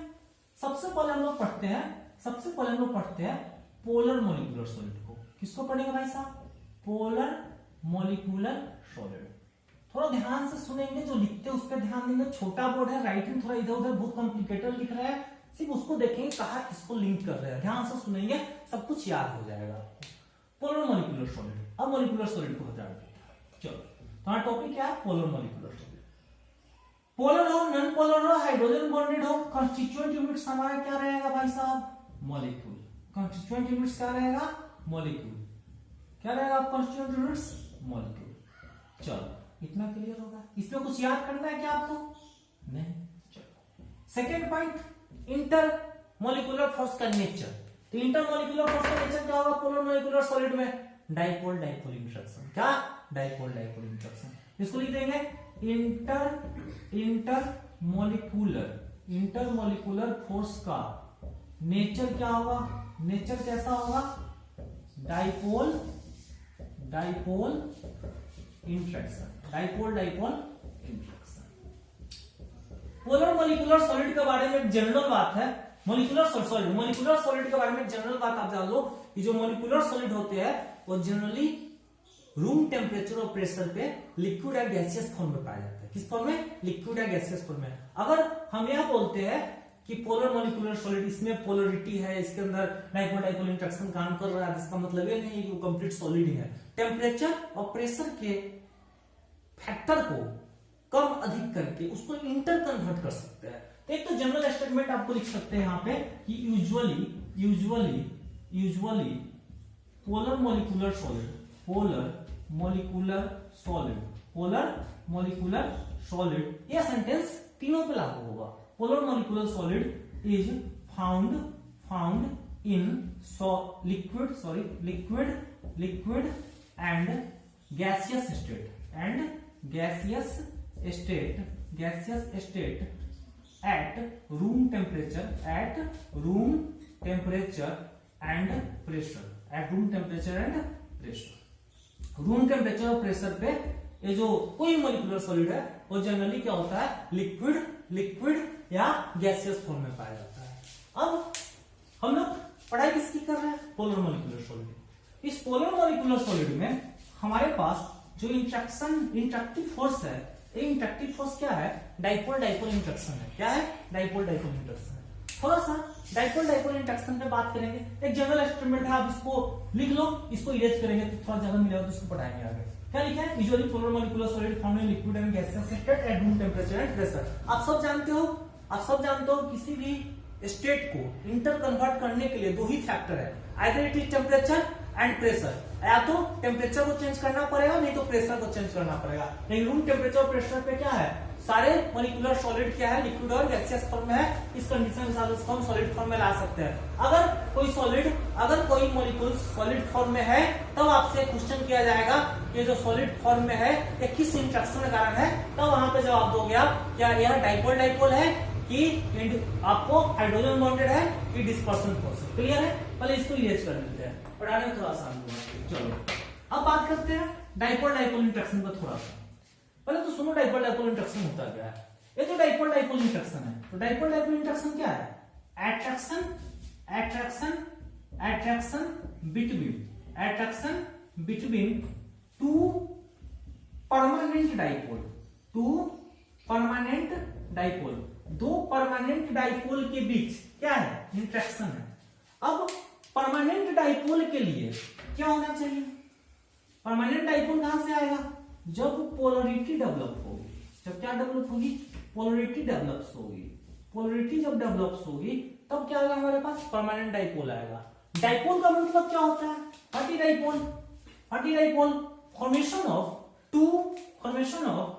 सबसे पहले हम लोग पढ़ते हैं पोलर मोलिकुलर सॉलिड को। किसको पढ़ेंगे भाई साहब? Polar molecular solid. थोड़ा ध्यान से सुनेंगे, जो लिखते हैं उस पर ध्यान देंगे। छोटा बोर्ड है, राइटिंग थोड़ा इधर उधर बहुत कॉम्प्लिकेटेड लिख रहा है, सिर्फ उसको देखेंगे कहा किसको लिंक कर रहे हैं, ध्यान से सुनेंगे, सब कुछ याद हो जाएगा। Polar molecular solid. अब मोलिकुलर सॉलिड को हटा देते हैं। चलो हमारा टॉपिक क्या है? Polar molecular solid. पोलर हो, नॉन पोलर हो, हाइड्रोजन बॉन्डेड हो, कंस्टिट्यूएंट यूनिट्स हमारा क्या रहेगा भाई साहब? मॉलिक्यूल। कंस्टिट्यूएंट यूनिट्स क्या रहेगा? मॉलिक्यूल। क्या रहेगा कंस्टिट्यूएंट यूनिट्स? मॉलिक्यूल। चलो इतना क्लियर होगा? इसमें कुछ याद करना है क्या आपको? नहीं। चलो second point, intermolecular force का नेचर। तो इंटर मॉलिक्यूलर फोर्स का नेचर क्या होगा पोलर मॉलिक्यूलर सॉलिड में? Dipole dipole interaction. क्या? Dipole dipole interaction. इसको लिख देंगे इंटर मॉलिक्यूलर फोर्स का नेचर क्या होगा? नेचर कैसा होगा? Dipole interaction. Polar molecular solid के बारे में जनरल बात है। मॉलिक्यूलर सॉलिड के बारे में जनरल बात आप जान लो कि जो मॉलिक्यूलर सॉलिड होते हैं वो जनरली रूम टेम्परेचर और प्रेशर पे लिक्विड या गैसियस फॉर्म में पाया जाता है। किस फॉर्म में? लिक्विड या गैसियस फॉर्म में। अगर हम यह बोलते हैं कि पोलर मॉलिक्यूलर सॉलिड, इसमें पोलरिटी है, इसके अंदर डाइपोल डाइपोल इंटरेक्शन काम कर रहा है, इसका मतलब ये नहीं कि वो कंप्लीट सॉलिड ही है। टेम्परेचर और प्रेशर के फैक्टर को कम अधिक करके उसको इंटर कन्वर्ट कर सकते हैं। तो एक तो जनरल स्टेटमेंट आपको लिख सकते हैं यहाँ पे कि यूजुअली पोलर मॉलिक्यूलर सॉलिड ये सेंटेंस तीनों पे लागू होगा। Polar molecular solid is found in liquid and gaseous state at room temperature and pressure। Room temperature और प्रेशर पे ये जो कोई मॉलिक्यूलर सॉलिड है वो जनरली क्या होता है? लिक्विड या गैसियस फॉर्म में पाया जाता है। अब हम लोग पढ़ाई किसकी कर रहे हैं? Polar molecular solid. इस पोलर मॉलिक्यूलर सॉलिड में हमारे पास जो इंटरेक्टिव फोर्स है, इंटरेक्टिव फोर्स क्या है? डाइपोल डाइपोल इंटरेक्शन है। क्या है? डाइपोल डाइपोल इंटरेक्शन है। थोड़ा सा डाइपोल डाइपोल इंटरेक्शन पे बात करेंगे। एक जनरल एस्टिमेट है, आप इसको लिख लो, इसको इरेज करेंगे तो थोड़ा जगह मिलेगा तो इसको पढ़ाएंगे आगे। क्या लिखा है? Usually polar molecular solid found in liquid and gaseous state at room temperature and pressure. आप सब जानते हो किसी भी स्टेट को इंटर कन्वर्ट करने के लिए दो ही फैक्टर है, either it is temperature and pressure. या तो टेम्परेचर को चेंज करना पड़ेगा, नहीं तो प्रेशर को चेंज करना पड़ेगा। लेकिन रूम टेम्परेचर और प्रेशर पे क्या है? सारे मॉलिक्यूलर सॉलिड क्या है? लिक्विड और गैसियस फॉर्म में है। इस कंडीशन के साथ उसको हम सॉलिड फॉर्म में ला सकते हैं। अगर कोई मॉलिक्यूल सॉलिड फॉर्म में है तब आपसे क्वेश्चन किया जाएगा कि जो सॉलिड फॉर्म में है ये किस इंटरेक्शन के कारण है, तब वहां पे जवाब दोगे आप क्या यह डाइपोल डाइपोल है कि आपको हाइड्रोजन बॉन्डेड है कि डिस्पर्सन फोर्स। क्लियर है? पहले इसको इरेज कर लेते हैं, पढ़ाने में थोड़ा आसान होगा। चलो अब बात करते हैं डाइपोल डाइपोल इंटरेक्शन पर थोड़ा सा। पहले तो सुनो डाइपोल डाइपोल इंटरेक्शन होता क्या है। ये जो डाइपोल डाइपोल इंटरेक्शन है, तो डाइपोल डाइपोल इंटरेक्शन क्या है? attraction between two permanent dipole, दो परमानेंट डाइपोल के बीच क्या है? इंटरेक्शन है। अब परमानेंट डाइपोल के लिए क्या होना चाहिए? परमानेंट डाइपोल कहां से आएगा? जब पोलरिटी डेवलप होगी। जब क्या डेवलप होगी? पोलरिटी डेवलप्स होगी। पोलरिटी जब डेवलप्स होगी तब क्या आएगा हमारे पास? परमानेंट डाइपोल आएगा। डाइपोल का मतलब क्या होता है? हर्टी डाइपोल फॉर्मेशन ऑफ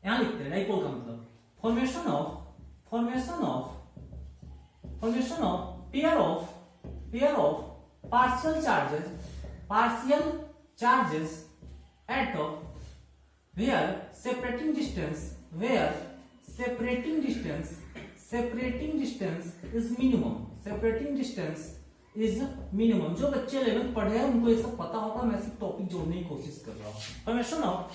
यहां लिखते हैं डाइपोल का मतलब formation of pair of partial charges at where separating distance is minimum। जो बच्चे 11th पढ़े हैं उनको ये सब पता होगा, मैं सिर्फ टॉपिक जोड़ने की कोशिश कर रहा हूँ। Formation of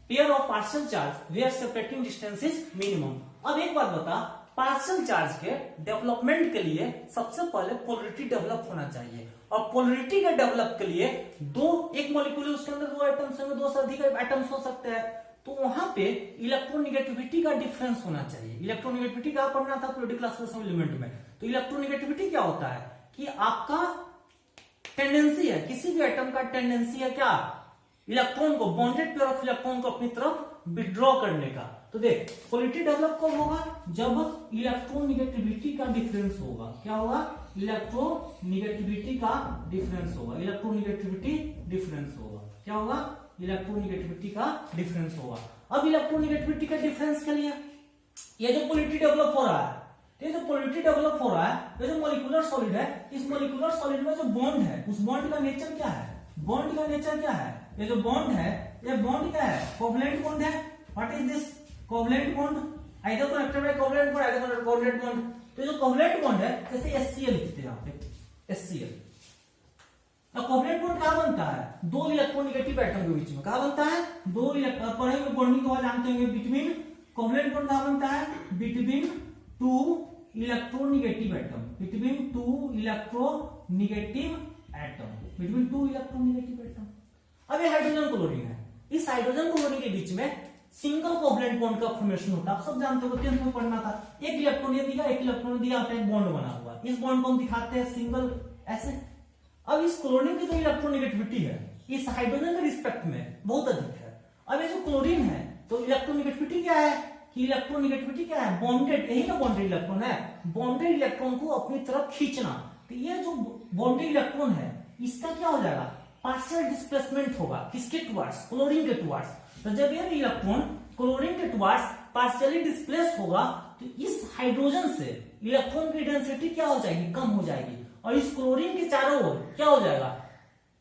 pair of partial charge where separating distance is minimum. अब एक बात बता, पार्शियल चार्ज के डेवलपमेंट के लिए सबसे पहले पोलरिटी डेवलप होना चाहिए, और पोलरिटी के डेवलप के लिए एक मॉलिक्यूल है उसके अंदर दो एटम्स होंगे, दो से अधिक एटम्स हो सकते हैं, तो वहां पे इलेक्ट्रोनिगेटिविटी का डिफरेंस होना चाहिए। इलेक्ट्रोनिगेटिविटी क्या पढ़ना था पीरियोडिक क्लासिफिकेशन एलिमेंट में? तो इलेक्ट्रोनिगेटिविटी क्या होता है कि आपका टेंडेंसी है, किसी भी एटम का टेंडेंसी है क्या? इलेक्ट्रॉन को, बॉन्डेड पेयर ऑफ इलेक्ट्रॉन को अपनी तरफ विड्रॉ करने का। तो देख पोलरिटी डेवलप कब होगा? जब इलेक्ट्रोनिगेटिविटी का डिफरेंस होगा। क्या होगा? इलेक्ट्रोनिगेटिविटी का डिफरेंस होगा। क्या होगा? इलेक्ट्रोनेगेटिविटी का डिफरेंस होगा। अब इलेक्ट्रोनेगेटिविटी का डिफरेंस के लिए ये जो पोलैरिटी डेवलप हो रहा है, ये जो पोलैरिटी डेवलप हो रहा है, ये जो मॉलिक्यूलर सॉलिड है, इस मॉलिक्यूलर सॉलिड में जो बॉन्ड है, उस बॉन्ड का नेचर क्या है? बॉन्ड का नेचर क्या है? ये जो बॉन्ड है, ये बॉन्ड क्या है? कोवलेंट बॉन्ड है। What is this? Covalent bond, either connected by covalent bond, either covalent bond. तो जो कोवलेंट बॉन्ड है, जैसे HCl लिखते हैं यहां पे, HCl। अब कोवलेंट बॉन्ड कहां बनता है? दो इलेक्ट्रोनेगेटिव एटम के बीच में। कहां बनता है? दो इलेक्ट्रॉन, पढ़ेंगे बॉन्डिंग को जानते होंगे, बिटवीन, कोवलेंट बॉन्ड कहां बनता है? Between to electronegative atom, between two electronegative atom, between two electronegative atom. अब ये हाइड्रोजन क्लोरीन है, इस हाइड्रोजन क्लोरीन के बीच में सिंगल कोवलेंट बॉन्ड का फॉर्मेशन होता है। आप सब जानते हो, 10th में पढ़ना था। एक इलेक्ट्रॉन दिया, एक इलेक्ट्रॉन दिया, यहाँ पे एक बॉन्ड बना हुआ है। इस बॉन्ड को हम दिखाते हैं सिंगल ऐसे। अब इस क्लोरीन की जो इलेक्ट्रोनेगेटिविटी है इस हाइड्रोजन के रिस्पेक्ट में बहुत अधिक है। अब ये जो क्लोरीन है तो इलेक्ट्रोनेगेटिविटी क्या है कि इलेक्ट्रोनेगेटिविटी क्या है? बॉन्डेड, यही ना बॉन्डेड इलेक्ट्रॉन है, बॉन्डेड इलेक्ट्रॉन को अपनी तरफ खींचना। तो ये जो बॉन्डेड इलेक्ट्रॉन है इसका क्या हो जाएगा? पार्शियल डिस्प्लेसमेंट होगा। किसके टुवर्ड्स? क्लोरीन के टुवर्ड्स। तो जब ये इलेक्ट्रॉन क्लोरीन के टुवर्ड्स पार्शियली डिस्प्लेस होगा तो इस हाइड्रोजन से इलेक्ट्रॉन की डेंसिटी क्या हो जाएगी? कम हो जाएगी। और इस क्लोरीन के चारों ओर क्या हो जाएगा?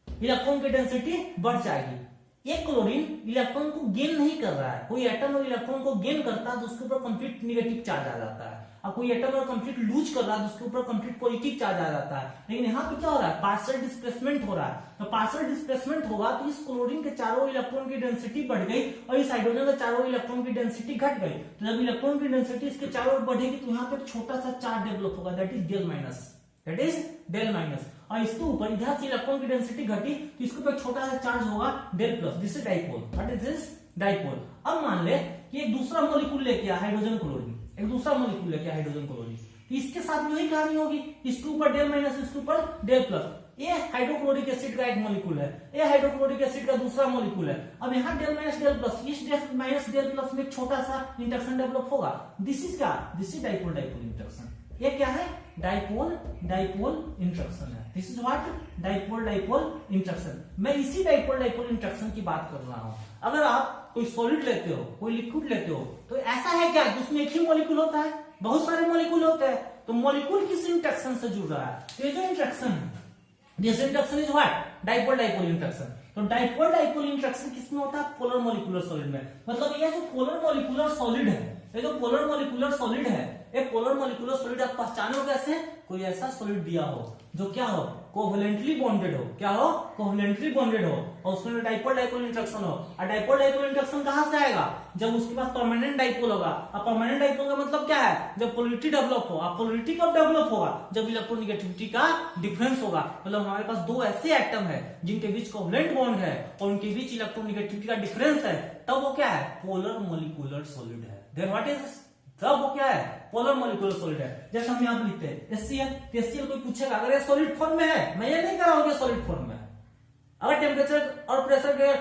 इलेक्ट्रॉन की डेंसिटी बढ़ जाएगी। ये क्लोरीन इलेक्ट्रॉन को गेन नहीं कर रहा है। कोई एटम और इलेक्ट्रॉन को गेन करता है तो उसके ऊपर कंप्लीट नेगेटिव चार्ज आ जाता है, और कोई एटम और कंप्लीट लूज कर रहा है तो उसके ऊपर कंप्लीट पॉजिटिव चार्ज आ जाता है। लेकिन यहाँ पे क्या हो रहा है? पार्शियल डिस्प्लेसमेंट हो रहा है। तो पार्शियल डिस्प्लेसमेंट होगा तो इस क्लोरीन के चारों इलेक्ट्रॉन की डेंसिटी बढ़ गई और इस हाइड्रोजन के चारों इलेक्ट्रॉन की डेंसिटी घट गई। तो जब इलेक्ट्रॉन की डेंसिटी इसके चारों ओर बढ़ेगी तो यहाँ पे एक छोटा सा चार्ज डेवलप होगा, that is del minus, that is del minus. और इसके ऊपर इधर से इलेक्ट्रॉन की डेंसिटी घटी तो इसके ऊपर छोटा सा चार्ज होगा del plus. This is dipole. What is this? Dipole. अब मान ले कि एक दूसरा मॉलिक्यूल लेके आया हाइड्रोजन क्लोरीन, एक दूसरा मॉलिक्यूल लेके आया हाइड्रोजन क्लोरीन, तो इसके साथ भी वही कहानी होगी। इसके ऊपर डेल माइनस, इसके ऊपर डेल प्लस। ये हाइड्रोक्लोरिक एसिड का एक मॉलिक्यूल है, ये हाइड्रोक्लोरिक एसिड का दूसरा मॉलिक्यूल है। अब यहाँ डेल माइनस डेल प्लस, इस डेल माइनस डेल प्लस में एक छोटा सा इंटरेक्शन डेवलप होगा। दिस इज क्या? This is dipole dipole interaction. ये क्या है? डाइपोल डाइपोल इंटरेक्शन है। This is what? Dipole dipole interaction. मैं इसी डाइपोल डाइपोल इंटरेक्शन की बात कर रहा हूं। अगर आप कोई सॉलिड लेते हो, कोई लिक्विड लेते हो, तो ऐसा है क्या कि उसमें एक ही मॉलिक्यूल होता है? बहुत सारे मॉलिक्यूल होते हैं। तो मॉलिक्यूल किस इंटरेक्शन से जुड़ रहा है? तो ये जो इंटरेक्शन है, this interaction is what? Dipole dipole interaction. तो डाइपोल डाइपोल इंटरेक्शन किसमें होता है? पोलर मॉलिक्यूलर सॉलिड में। मतलब ये जो पोलर मॉलिक्यूलर सॉलिड है, ये जो पोलर मॉलिक्यूलर सॉलिड है, ये पोलर मॉलिक्यूलर सॉलिड आप पहचानो कैसे? कोई ऐसा सॉलिड दिया हो जो क्या हो? कोवलेंटली बॉन्डेड हो। क्या हो? कोवलेंटली बॉन्डेड हो, और उसमें डाइपोल डाइपोल इंटरेक्शन हो। और डाइपोल डाइपोल इंटरेक्शन कहां से आएगा? जब उसके पास परमानेंट डाइपोल होगा। अब परमानेंट डाइपोल का मतलब क्या है? जब पोलैरिटी डेवलप हो। अब पोलैरिटी कब डेवलप होगा? जब इलेक्ट्रोनेगेटिविटी का डिफरेंस होगा। मतलब हमारे पास दो ऐसे एटम है जिनके बीच कोवलेंट बॉन्ड है और उनके बीच इलेक्ट्रोनेगेटिविटी का डिफरेंस है, तब वो क्या है? पोलर मॉलिक्यूलर सॉलिड है। Then what is? तब वो क्या है? पोलर मॉलिक्यूलर सॉलिड है। जैसे हम यहां लिखते हैं HCl, HCl कोई पूछेगा अगर ये सॉलिड फॉर्म में है, मैं ये नहीं कह रहा हूं कि सॉलिड फॉर्म में है। अगर टेम्परेचर और प्रेशर के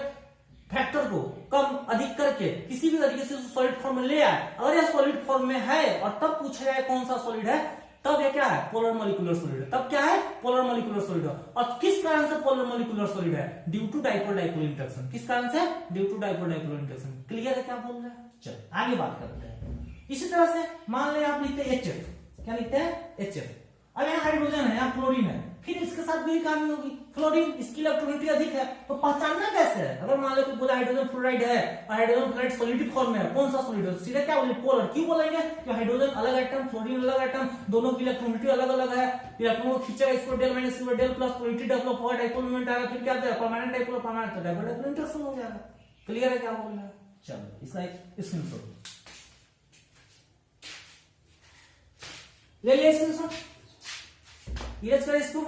फैक्टर को कम अधिक करके किसी भी तरीके से सॉलिड फॉर्म में ले आए, अगर यह सॉलिड फॉर्म में है और तब पूछा जाए कौन सा सॉलिड है, तब ये क्या है? पोलर मॉलिक्यूलर सॉलिड है। तब क्या है? पोलर मॉलिक्यूलर सॉलिड है। और किस कारण से पोलर मॉलिक्यूलर सॉलिड है? Due to dipole dipole interaction. किस कारण से? Due to dipole dipole interaction. Clear है क्या बोल रहे हैं? चलो आगे बात करते हैं। इसी तरह से मान ले आप लिखते हैं HF। क्या लिखते हैं? HF। अब यहाँ हाइड्रोजन है, यहाँ क्लोरीन है, फिर इसके साथ भी कहानी होगी। फ्लोरीन, इसकी इलेक्ट्रोनिटी अधिक है, तो पहचानना कैसे है? अगर मान लो कोई बोला हाइड्रोजन फ्लोराइड है और हाइड्रोजन फ्लोराइड सॉलिड फॉर्म में है, कौन सा सॉलिड है? सीधे क्या बोले? पोलर। क्यों बोलेंगे? कि हाइड्रोजन अलग एटम, फ्लोरीन अलग एटम, दोनों की इलेक्ट्रोनिटी अलग अलग है। इलेक्ट्रॉन को खींचेगा, इसको डेल माइनस इसको डेल प्लस, पोलैरिटी डेवलप होगा, डाइपोल मोमेंट आएगा, फिर क्या हो जाएगा? परमानेंट डाइपोल, परमानेंट तो डाइपोल डाइपोल इंटरेक्शन हो जाएगा। क्लियर है क्या बोल रहे हैं? चलो इसका एक स्क्रीनशॉट ले लिया, स्क्रीनशॉट इरेज करें इसको।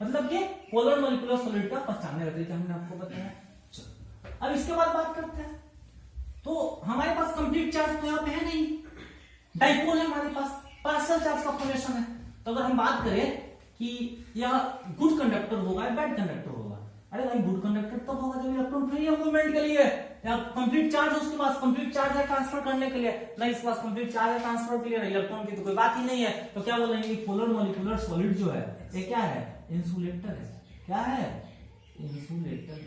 मतलब ये पोलर मॉलिक्यूलर सॉलिड का पहचानने का तरीका हमने आपको बताया। अब इसके बाद बात करते हैं। तो हमारे पास कंप्लीट चार्ज तो यहाँ पे है नहीं, डाइपोल है हमारे पास, पार्शियल चार्ज का फॉर्मेशन है। तो अगर हम बात करें कि यह गुड कंडक्टर होगा या बैड कंडक्टर होगा, अरे भाई गुड कंडक्टर तब होगा जब इलेक्ट्रॉन फ्री है मूवमेंट के लिए, या कंप्लीट चार्ज उसके पास कंप्लीट चार्ज है ट्रांसफर करने के लिए, नहीं इसके पास कंप्लीट चार्ज है ट्रांसफर के लिए, इलेक्ट्रॉन की तो कोई बात ही नहीं है। तो क्या बोलेंगे? पोलर मॉलिक्यूलर सॉलिड जो है ये क्या है? इंसुलेटर है। क्या है? Insulator.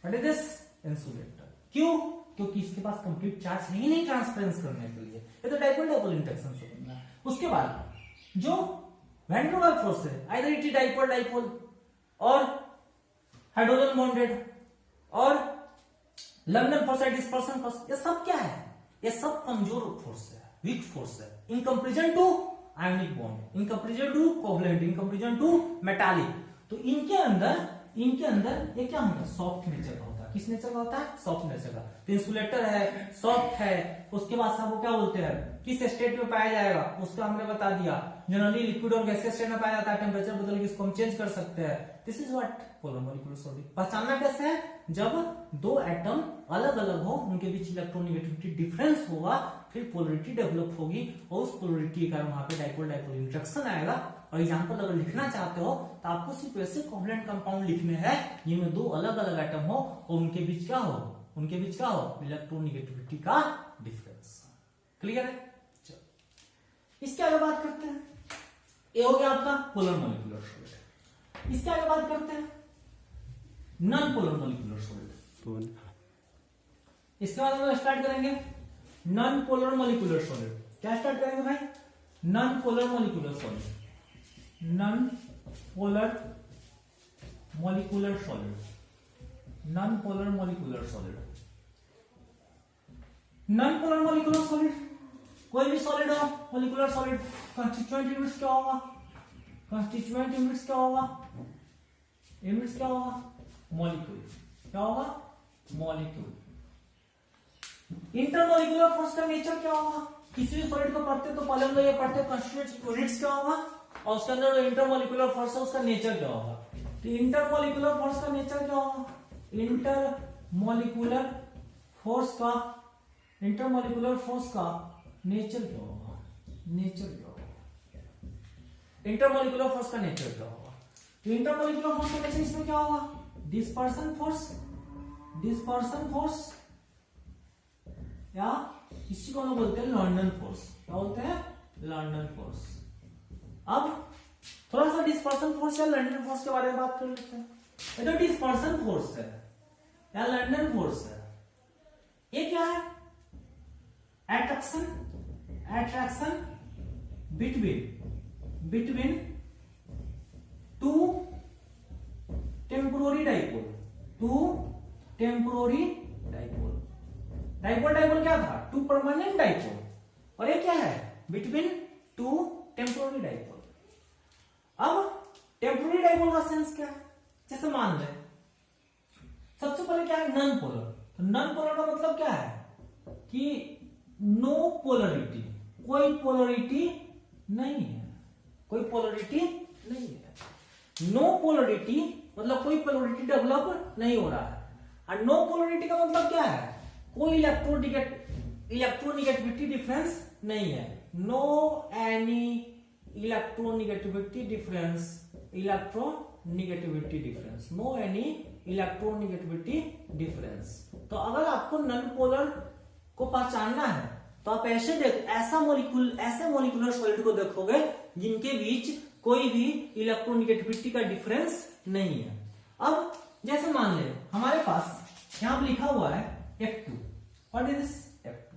What is this? Insulator. क्यों? क्योंकि इसके पास कंप्लीट चार्ज है ही नहीं ट्रांसफरेंस करने के लिए, ये तो डाइपोल डाइपोल इंटरेक्शन से बनना है। उसके बाद जो वैन डर वाल्स फोर्स है, either it is dipole dipole और हाइड्रोजन बॉन्डेड और लंदन फोर्स है, डिस्पर्सन फोर्स, ये सब क्या है? ये सब कमजोर फोर्स है, वीक फोर्स है, in comparison to ionic bond, in comparison to covalent, in comparison to metallic. तो इनके अंदर ये क्या होगा? सॉफ्ट नेचर का होता है। किस नेचर का होता है? सॉफ्ट नेचर का। तो इंसुलेटर है, सॉफ्ट है, उसके बाद सब वो क्या बोलते हैं, किस स्टेट में पाया जाएगा उसका हमने बता दिया। जनरली लिक्विड और गैसियस स्टेट में पाया जाता है, टेम्परेचर बदल के इसको हम चेंज कर सकते हैं। This is what polar molecular solid. पहचानना कैसे है? जब दो एटम अलग अलग हो, उनके बीच इलेक्ट्रोनेगेटिविटी डिफरेंस होगा, फिर पोलरिटी डेवलप होगी और उस पोलरिटी के कारण वहां पे डाइपोल डाइपोल इंटरेक्शन आएगा। और एग्जांपल अगर लिखना चाहते हो तो आपको सिर्फ ऐसे कोवलेंट कंपाउंड लिखने हैं जिनमें दो अलग अलग एटम हो और उनके बीच क्या हो? इलेक्ट्रोनेगेटिविटी का डिफरेंस। क्लियर है? चलो इसके आगे बात करते हैं। ये हो गया आपका पोलर मॉलिक्यूलर सॉलिड। इसके आगे बात करते हैं नॉन पोलर मॉलिक्यूलर सॉलिड। इसके बाद हम स्टार्ट करेंगे नॉन पोलर मॉलिक्यूलर सॉलिड। क्या स्टार्ट करेंगे भाई? Non polar molecular solid. Non polar molecular solid. Non polar molecular solid. Non polar molecular solid कोई भी सॉलिड हो, मॉलिक्यूलर सॉलिड, कंस्टिट्यूएंट यूनिट्स क्या होगा? कंस्टिट्यूएंट यूनिट्स क्या होगा? यूनिट्स क्या होगा? मॉलिक्यूल। क्या होगा? मॉलिक्यूल। इंटरमॉलिक्यूलर फोर्स का नेचर क्या होगा? किसी भी सॉलिड को पढ़ते तो पहले हम लोग ये पढ़ते कंस्टिट्यूएंट यूनिट्स क्या होगा और उसके अंदर जो इंटरमॉलिक्यूलर फोर्स है उसका नेचर क्या होगा। तो इंटरमॉलिक्यूलर फोर्स का नेचर क्या होगा? इंटरमॉलिक्यूलर फोर्स का नेचर क्या होगा? इंटरमॉलिक्यूलर फोर्स का नेचर क्या होगा? तो इंटरमॉलिक्यूलर फोर्स का नेचर इसमें क्या होगा? डिस्पर्सन फोर्स या इसी को हम बोलते हैं लंडन फोर्स। क्या बोलते हैं? London force. अब थोड़ा सा डिस्पर्सन फोर्स या लंडन फोर्स के बारे में बात कर लेते हैं। ये तो डिस्पर्सन फोर्स है या लंडन फोर्स है, ये क्या है? attraction between two temporary dipole। Dipole क्या था? Two permanent dipole. और ये क्या है? Between two temporary dipole. अब टेम्पोररी डाइपोल का सेंस क्या है? जैसे मान ले सबसे पहले क्या है? Non polar. नॉन पोलर का मतलब क्या है? कि नो पोलरिटी, कोई पोलरिटी नहीं है। नो पोलरिटी मतलब कोई पोलरिटी डेवलप नहीं हो रहा है। और नो पोलरिटी का मतलब क्या है? कोई इलेक्ट्रोनेगेटिविटी डिफरेंस नहीं है। No any electronegativity difference. तो अगर आपको नॉन पोलर को पहचानना है तो आप ऐसे मॉलिक्यूलर सॉलिड को देखोगे जिनके बीच कोई भी इलेक्ट्रोनेगेटिविटी का डिफरेंस नहीं है। अब जैसे मान ले हमारे पास यहां लिखा हुआ है F2। What is this? F2।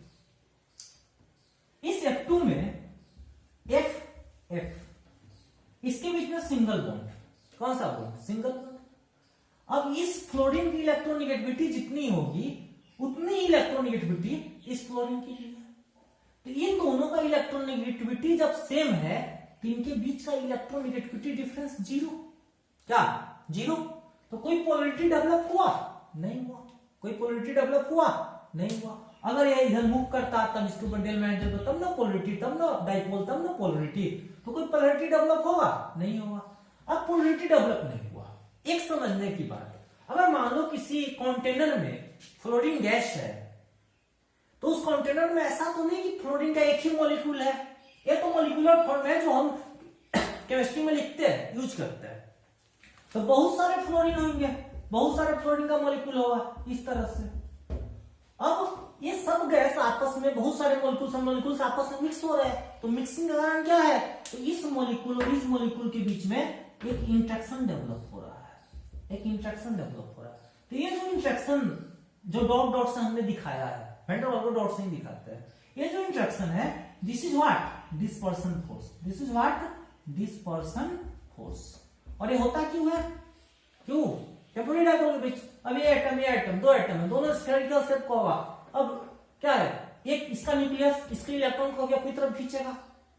इस F2 में F इसके बीच में सिंगल बॉन्ड। कौन सा बॉन्ड? Single bond. अब इस फ्लोरीन की इलेक्ट्रोनेगेटिविटी जितनी होगी उतनी इलेक्ट्रोनेगेटिविटी इस फ्लोरीन की भी है। तो इन दोनों का इलेक्ट्रोनेगेटिविटी जब सेम है तो इनके बीच का इलेक्ट्रोनेगेटिविटी डिफरेंस जीरो। क्या? जीरो। तो कोई पोलरिटी डेवलप हुआ? नहीं हुआ। अगर ये इधर मूव करता तब इसके ऊपर डेल मैटर तब ना पोलरिटी, तब ना डाइपोल, तब ना पोलरिटी, तो कोई पोलरिटी डेवलप होगा? नहीं होगा। अब पोलरिटी डेवलप नहीं हुआ। एक समझने की बात, अगर मान लो किसी कंटेनर में फ्लोरीन गैस है तो उस कंटेनर में ऐसा तो नहीं कि फ्लोरीन का एक ही मॉलिक्यूल है। ये तो मॉलिक्यूलर फॉर्म है जो हम केमिस्ट्री में लिखते हैं, यूज करते हैं। तो बहुत सारे फ्लोरीन होंगे, बहुत सारे फ्लोरीन का मॉलिक्यूल होगा इस तरह से। अब ये सब गैस आपस में बहुत सारे मॉलिक्यूल्स आपस में मिक्स हो रहे हैं। तो मिक्सिंग का कारण क्या है? तो इस मॉलिक्यूल और इस मॉलिक्यूल के बीच में एक इंटरेक्शन डेवलप हो रहा है। एक इंटरेक्शन डेवलप हो रहा है। तो ये जो इंटरेक्शन जो डॉट से हमने दिखाया है, वैन डर वाल्स डॉट से ही दिखाते हैं, ये जो इंटरेक्शन है this is what dispersion force, this is what dispersion force. और ये होता क्यों है, क्यों टेम्पोररी डायपोल के बीच। अब ये एटम दो एटम है, दोनों स्फेरिकल शेप का होगा। अब क्या है, एक इसका न्यूक्लियस इसके इलेक्ट्रॉन को अपनी तरफ खींचेगा,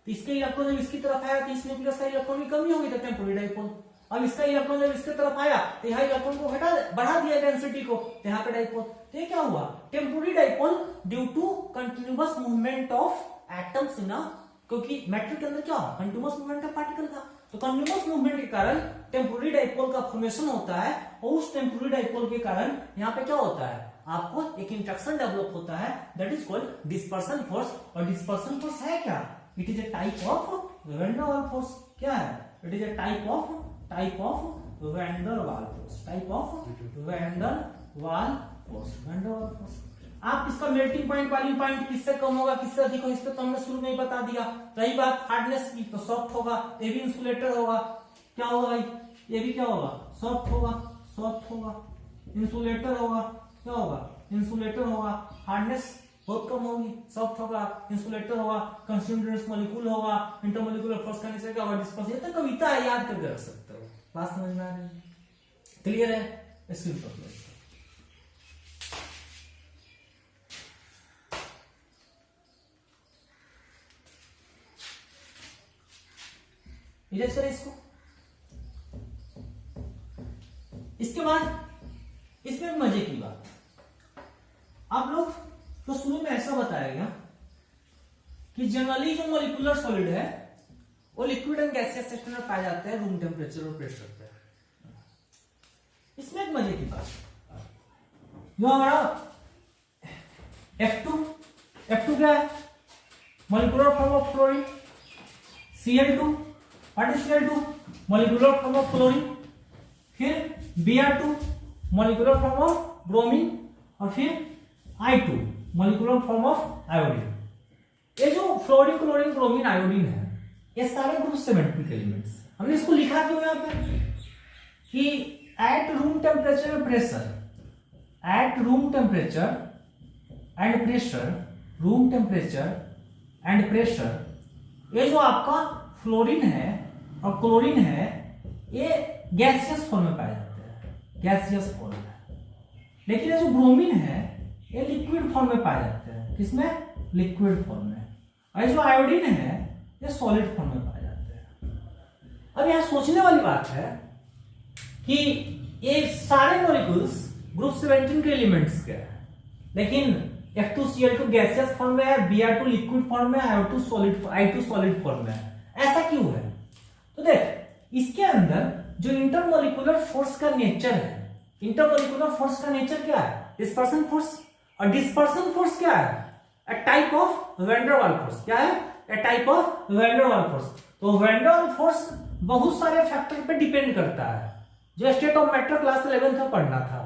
तो इसके इलेक्ट्रॉन जब इसकी तरफ आया तो इस न्यूक्लियस का इलेक्ट्रॉन की कमी होगी, तो टेम्पोररी डायपोल। अब इसका इलेक्ट्रॉन जब इसके तरफ आया तो यहाँ इलेक्ट्रॉन को बढ़ा दिया डेंसिटी को, तो यहाँ पे डायपोल। तो ये क्या हुआ, temporary dipole due to continuous movement of atoms in, क्योंकि मैटर के अंदर क्या होगा, कंटिन्यूअस मूवमेंट ऑफ पार्टिकल का। तो कंटिन्यूअस मूवमेंट के कारण टेम्पोररी डायपोल का फॉर्मेशन होता है, और उस टेम्पोररी डायपोल के कारण यहाँ पे क्या होता है, आपको एक इंटरेक्शन डेवलप होता है, that is called dispersion force. और डिस्पर्सन फोर्स है क्या, it is a type of van der Waals force. क्या है, it is a type of van der Waals force, type of van der Waals force, van der Waals force. आप इसका melting point boiling point किससे कम होगा किससे अधिक होगा, इस पे तो हमने शुरू में ही बता दिया। रही बात हार्डनेस की, तो सॉफ्ट होगा, ये भी इंसुलेटर होगा। क्या होगा भाई, ये भी क्या होगा, सॉफ्ट होगा, सॉफ्ट होगा, इंसुलेटर होगा, क्या होगा, इंसुलेटर होगा। हार्डनेस बहुत कम होगी, सॉफ्ट होगा, इंसुलेटर होगा, कंस्टिट्यूएंट्स मॉलिक्यूल होगा, इंटरमॉलिक्यूलर फोर्स का नेचर क्या होगा, डिस्पर्सन। ये तो कविता है, याद करके रख सकते हो। बात समझ में आ रही है, क्लियर है, स्क्रीन पर इरेज करें इसको। इसके बाद इसमें मजे की बात, आप लोग तो शुरू में ऐसा बताया गया कि जनरली जो मॉलिक्यूलर सॉलिड है वो लिक्विड एंड गैसियस सेक्शन में पाए जाते हैं रूम टेम्परेचर और प्रेशर पे। इसमें एक मजे की बात, जो हमारा F2 क्या है, molecular form of fluorine. Cl2, what is Cl2, molecular form of chlorine. फिर Br2, molecular form of bromine. और फिर I2, molecular form of iodine. ये जो फ्लोरीन, क्लोरीन, ब्रोमीन, आयोडीन है, ये सारे ग्रुप सिमेट्रिक एलिमेंट्स। हमने इसको लिखा क्यों यहाँ पे कि at room temperature pressure, at room temperature and pressure, room temperature and pressure, ये जो आपका फ्लोरीन है और क्लोरीन है ये गैसियस फॉर्म में पाए जाते हैं, गैसियस फॉर्म में। लेकिन ये जो ब्रोमीन है ये लिक्विड फॉर्म में पाए जाते हैं, किसमें, लिक्विड फॉर्म में। और जो आयोडीन है ये सॉलिड फॉर्म में पाए जाते हैं। अब यहां सोचने वाली बात है कि ये सारे मॉलिक्यूल्स ग्रुप 17 के एलिमेंट्स के हैं, लेकिन F2Cl2 गैसियस फॉर्म में है, Br2 लिक्विड फॉर्म में है, I2 सॉलिड फॉर्म में है। ऐसा क्यों है, तो देख इसके अंदर जो इंटरमॉलिक्यूलर फोर्स का नेचर है, इंटरमॉलिक्यूलर फोर्स का नेचर क्या है, डिस्पर्सन फोर्स। और डिस्पर्सन फोर्स क्या है, a type of van der Waals force. क्या है, a type of van der Waals force. तो वैन डर वाल्स फोर्स बहुत सारे फैक्टर पे डिपेंड करता है, जो स्टेट ऑफ मैटर क्लास 11 में पढ़ना था।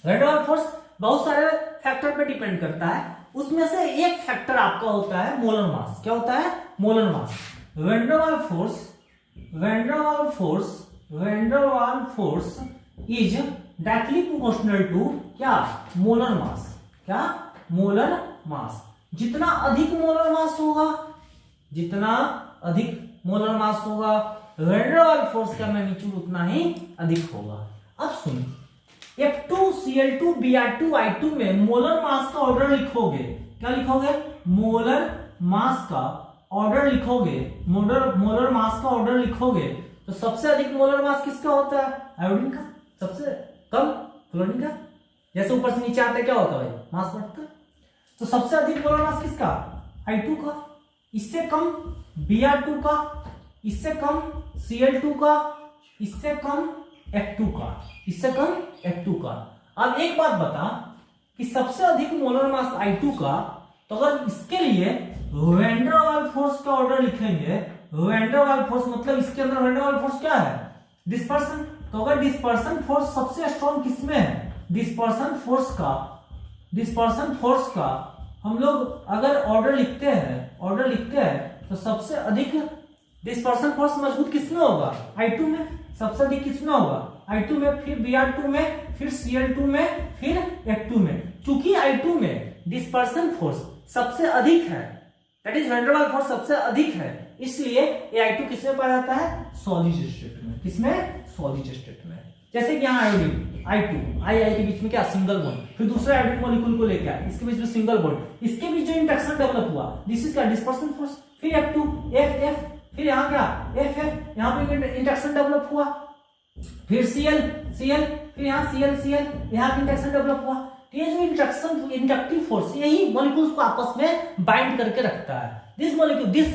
वैन डर वाल्स फोर्स बहुत सारे फैक्टर पे डिपेंड करता है, उसमें से एक फैक्टर आपका होता है मोलर मास। क्या होता है, molar mass. Van der Waals force, van der Waals force, van der Waals force is directly proportional to क्या, मोलर मास। क्या, मोलर मास। जितना अधिक मोलर मास होगा, जितना अधिक मोलर मास होगा, वैन डर वाल्स फोर्स का मैग्नीट्यूड उतना ही अधिक होगा। अब सुन, F2Cl2 Br2 I2 में मोलर मास का ऑर्डर लिखोगे, क्या लिखोगे, मोलर मास का ऑर्डर लिखोगे, मोलर मास का ऑर्डर लिखोगे, तो सबसे अधिक मोलर मास किसका होता है, आयोडीन का। सबसे कम क्लोरीन का। जैसे ऊपर से नीचे आते क्या होता है भाई, मास बढ़ता है। तो सबसे अधिक मोलर मास किसका, I2 का, इससे कम Br2 का, इससे कम Cl2 का, इससे कम F2 का, इससे कम F2 का। अब एक बात बता कि सबसे अधिक मोलर मास I2 का, तो अगर इसके लिए वैन डर वाल्स फोर्स का ऑर्डर लिखेंगे, वैन डर वाल्स फोर्स मतलब इसके अंदर वैन डर वाल्स फोर्स क्या है, डिस्पर्सन। तो अगर डिस्पर्सन फोर्स सबसे स्ट्रॉन्ग किसमें है, डिस्पर्सन फोर्स का हम लोग अगर ऑर्डर लिखते हैं तो सबसे अधिक डिस्पर्सन फोर्स मजबूत किसमें होगा, I2 में। सबसे अधिक किसमें होगा, I2 में, फिर Br2 में, फिर Cl2 में, फिर F2 में। चूंकि I2 में डिस्पर्सन फोर्स सबसे अधिक है, that is van der Waals force सबसे अधिक है, इसलिए ये I2 किसमें पाया जाता है, सॉलिड स्टेट में। किसमें, सॉलिड स्टेट में। जैसे कि यहाँ आयोडीन I2 I के बीच में क्या, सिंगल बॉन्ड, फिर दूसरे आयोडीन मॉलिक्यूल को लेके आए, इसके बीच में सिंगल बॉन्ड, इसके बीच जो इंटरेक्शन डेवलप हुआ, दिस इज क्या, डिस्पर्सन फोर्स। फिर F2 F, फिर यहाँ क्या F, यहाँ पे इंटरेक्शन डेवलप हुआ, फिर Cl, फिर यहाँ Cl, यहाँ पे इंटरेक्शन डेवलप हुआ। ये जो इंटरेक्शन, इंडक्टिव फोर्स, यही मॉलिक्यूल्स को आपस में बाइंड करके रखता है। This molecule, this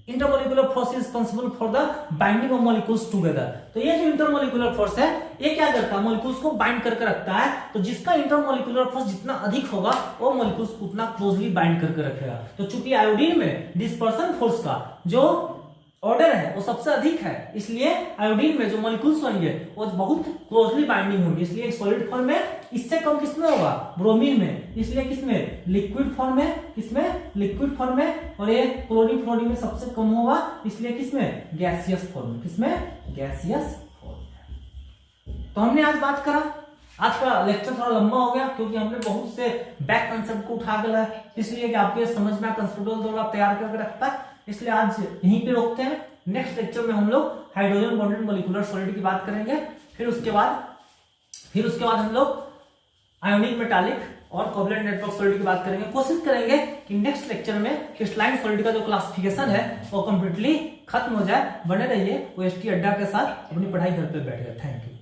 intermolecular force is responsible for the binding of molecules together. तो ये जो इंटरमॉलिक्यूलर फोर्स है, ये क्या करता है, मॉलिक्यूल्स को बाइंड करके रखता है। तो जिसका इंटरमॉलिक्यूलर फोर्स जितना अधिक होगा, वो मॉलिक्यूल्स को उतना क्लोजली बाइंड करके रखेगा। तो चूंकि आयोडीन में डिस्पर्सन फोर्स का जो ऑर्डर है वो सबसे अधिक है, इसलिए आयोडीन में जो मॉलिक्यूल्स होंगे वो बहुत क्लोजली बाइंडिंग होंगे, इसलिए सॉलिड फॉर्म में। इससे कम किसमें होगा, ब्रोमीन में, इसलिए किसमें, लिक्विड फॉर्म में। किसमें, लिक्विड फॉर्म में। और ये क्लोरीन फ्लोरीन में सबसे कम होगा, इसलिए किसमें, गैसियस फॉर्म में। किसमें, गैसियस फॉर्म में। तो हमने आज बात करा, आज का लेक्चर थोड़ा लंबा हो गया क्योंकि हमने बहुत से बैक कंसेप्ट को उठा के लाया, इसलिए कि आपके समझ में कंसेप्ट तैयार करके रखता है, इसलिए आज यहीं पे रोकते हैं। नेक्स्ट लेक्चर में हम लोग हाइड्रोजन बॉन्डेड मॉलिक्यूलर सॉलिड की बात करेंगे, फिर उसके बाद हम लोग आयोनिक मेटालिक और कोवलेंट नेटवर्क सॉलिड की बात करेंगे। कोशिश करेंगे कि नेक्स्ट लेक्चर में क्रिस्टलाइन सॉलिड का जो क्लासिफिकेशन है वो कंप्लीटली खत्म हो जाए। बने रहिए OST अड्डा के साथ, अपनी पढ़ाई घर पे बैठ गए। Thank you.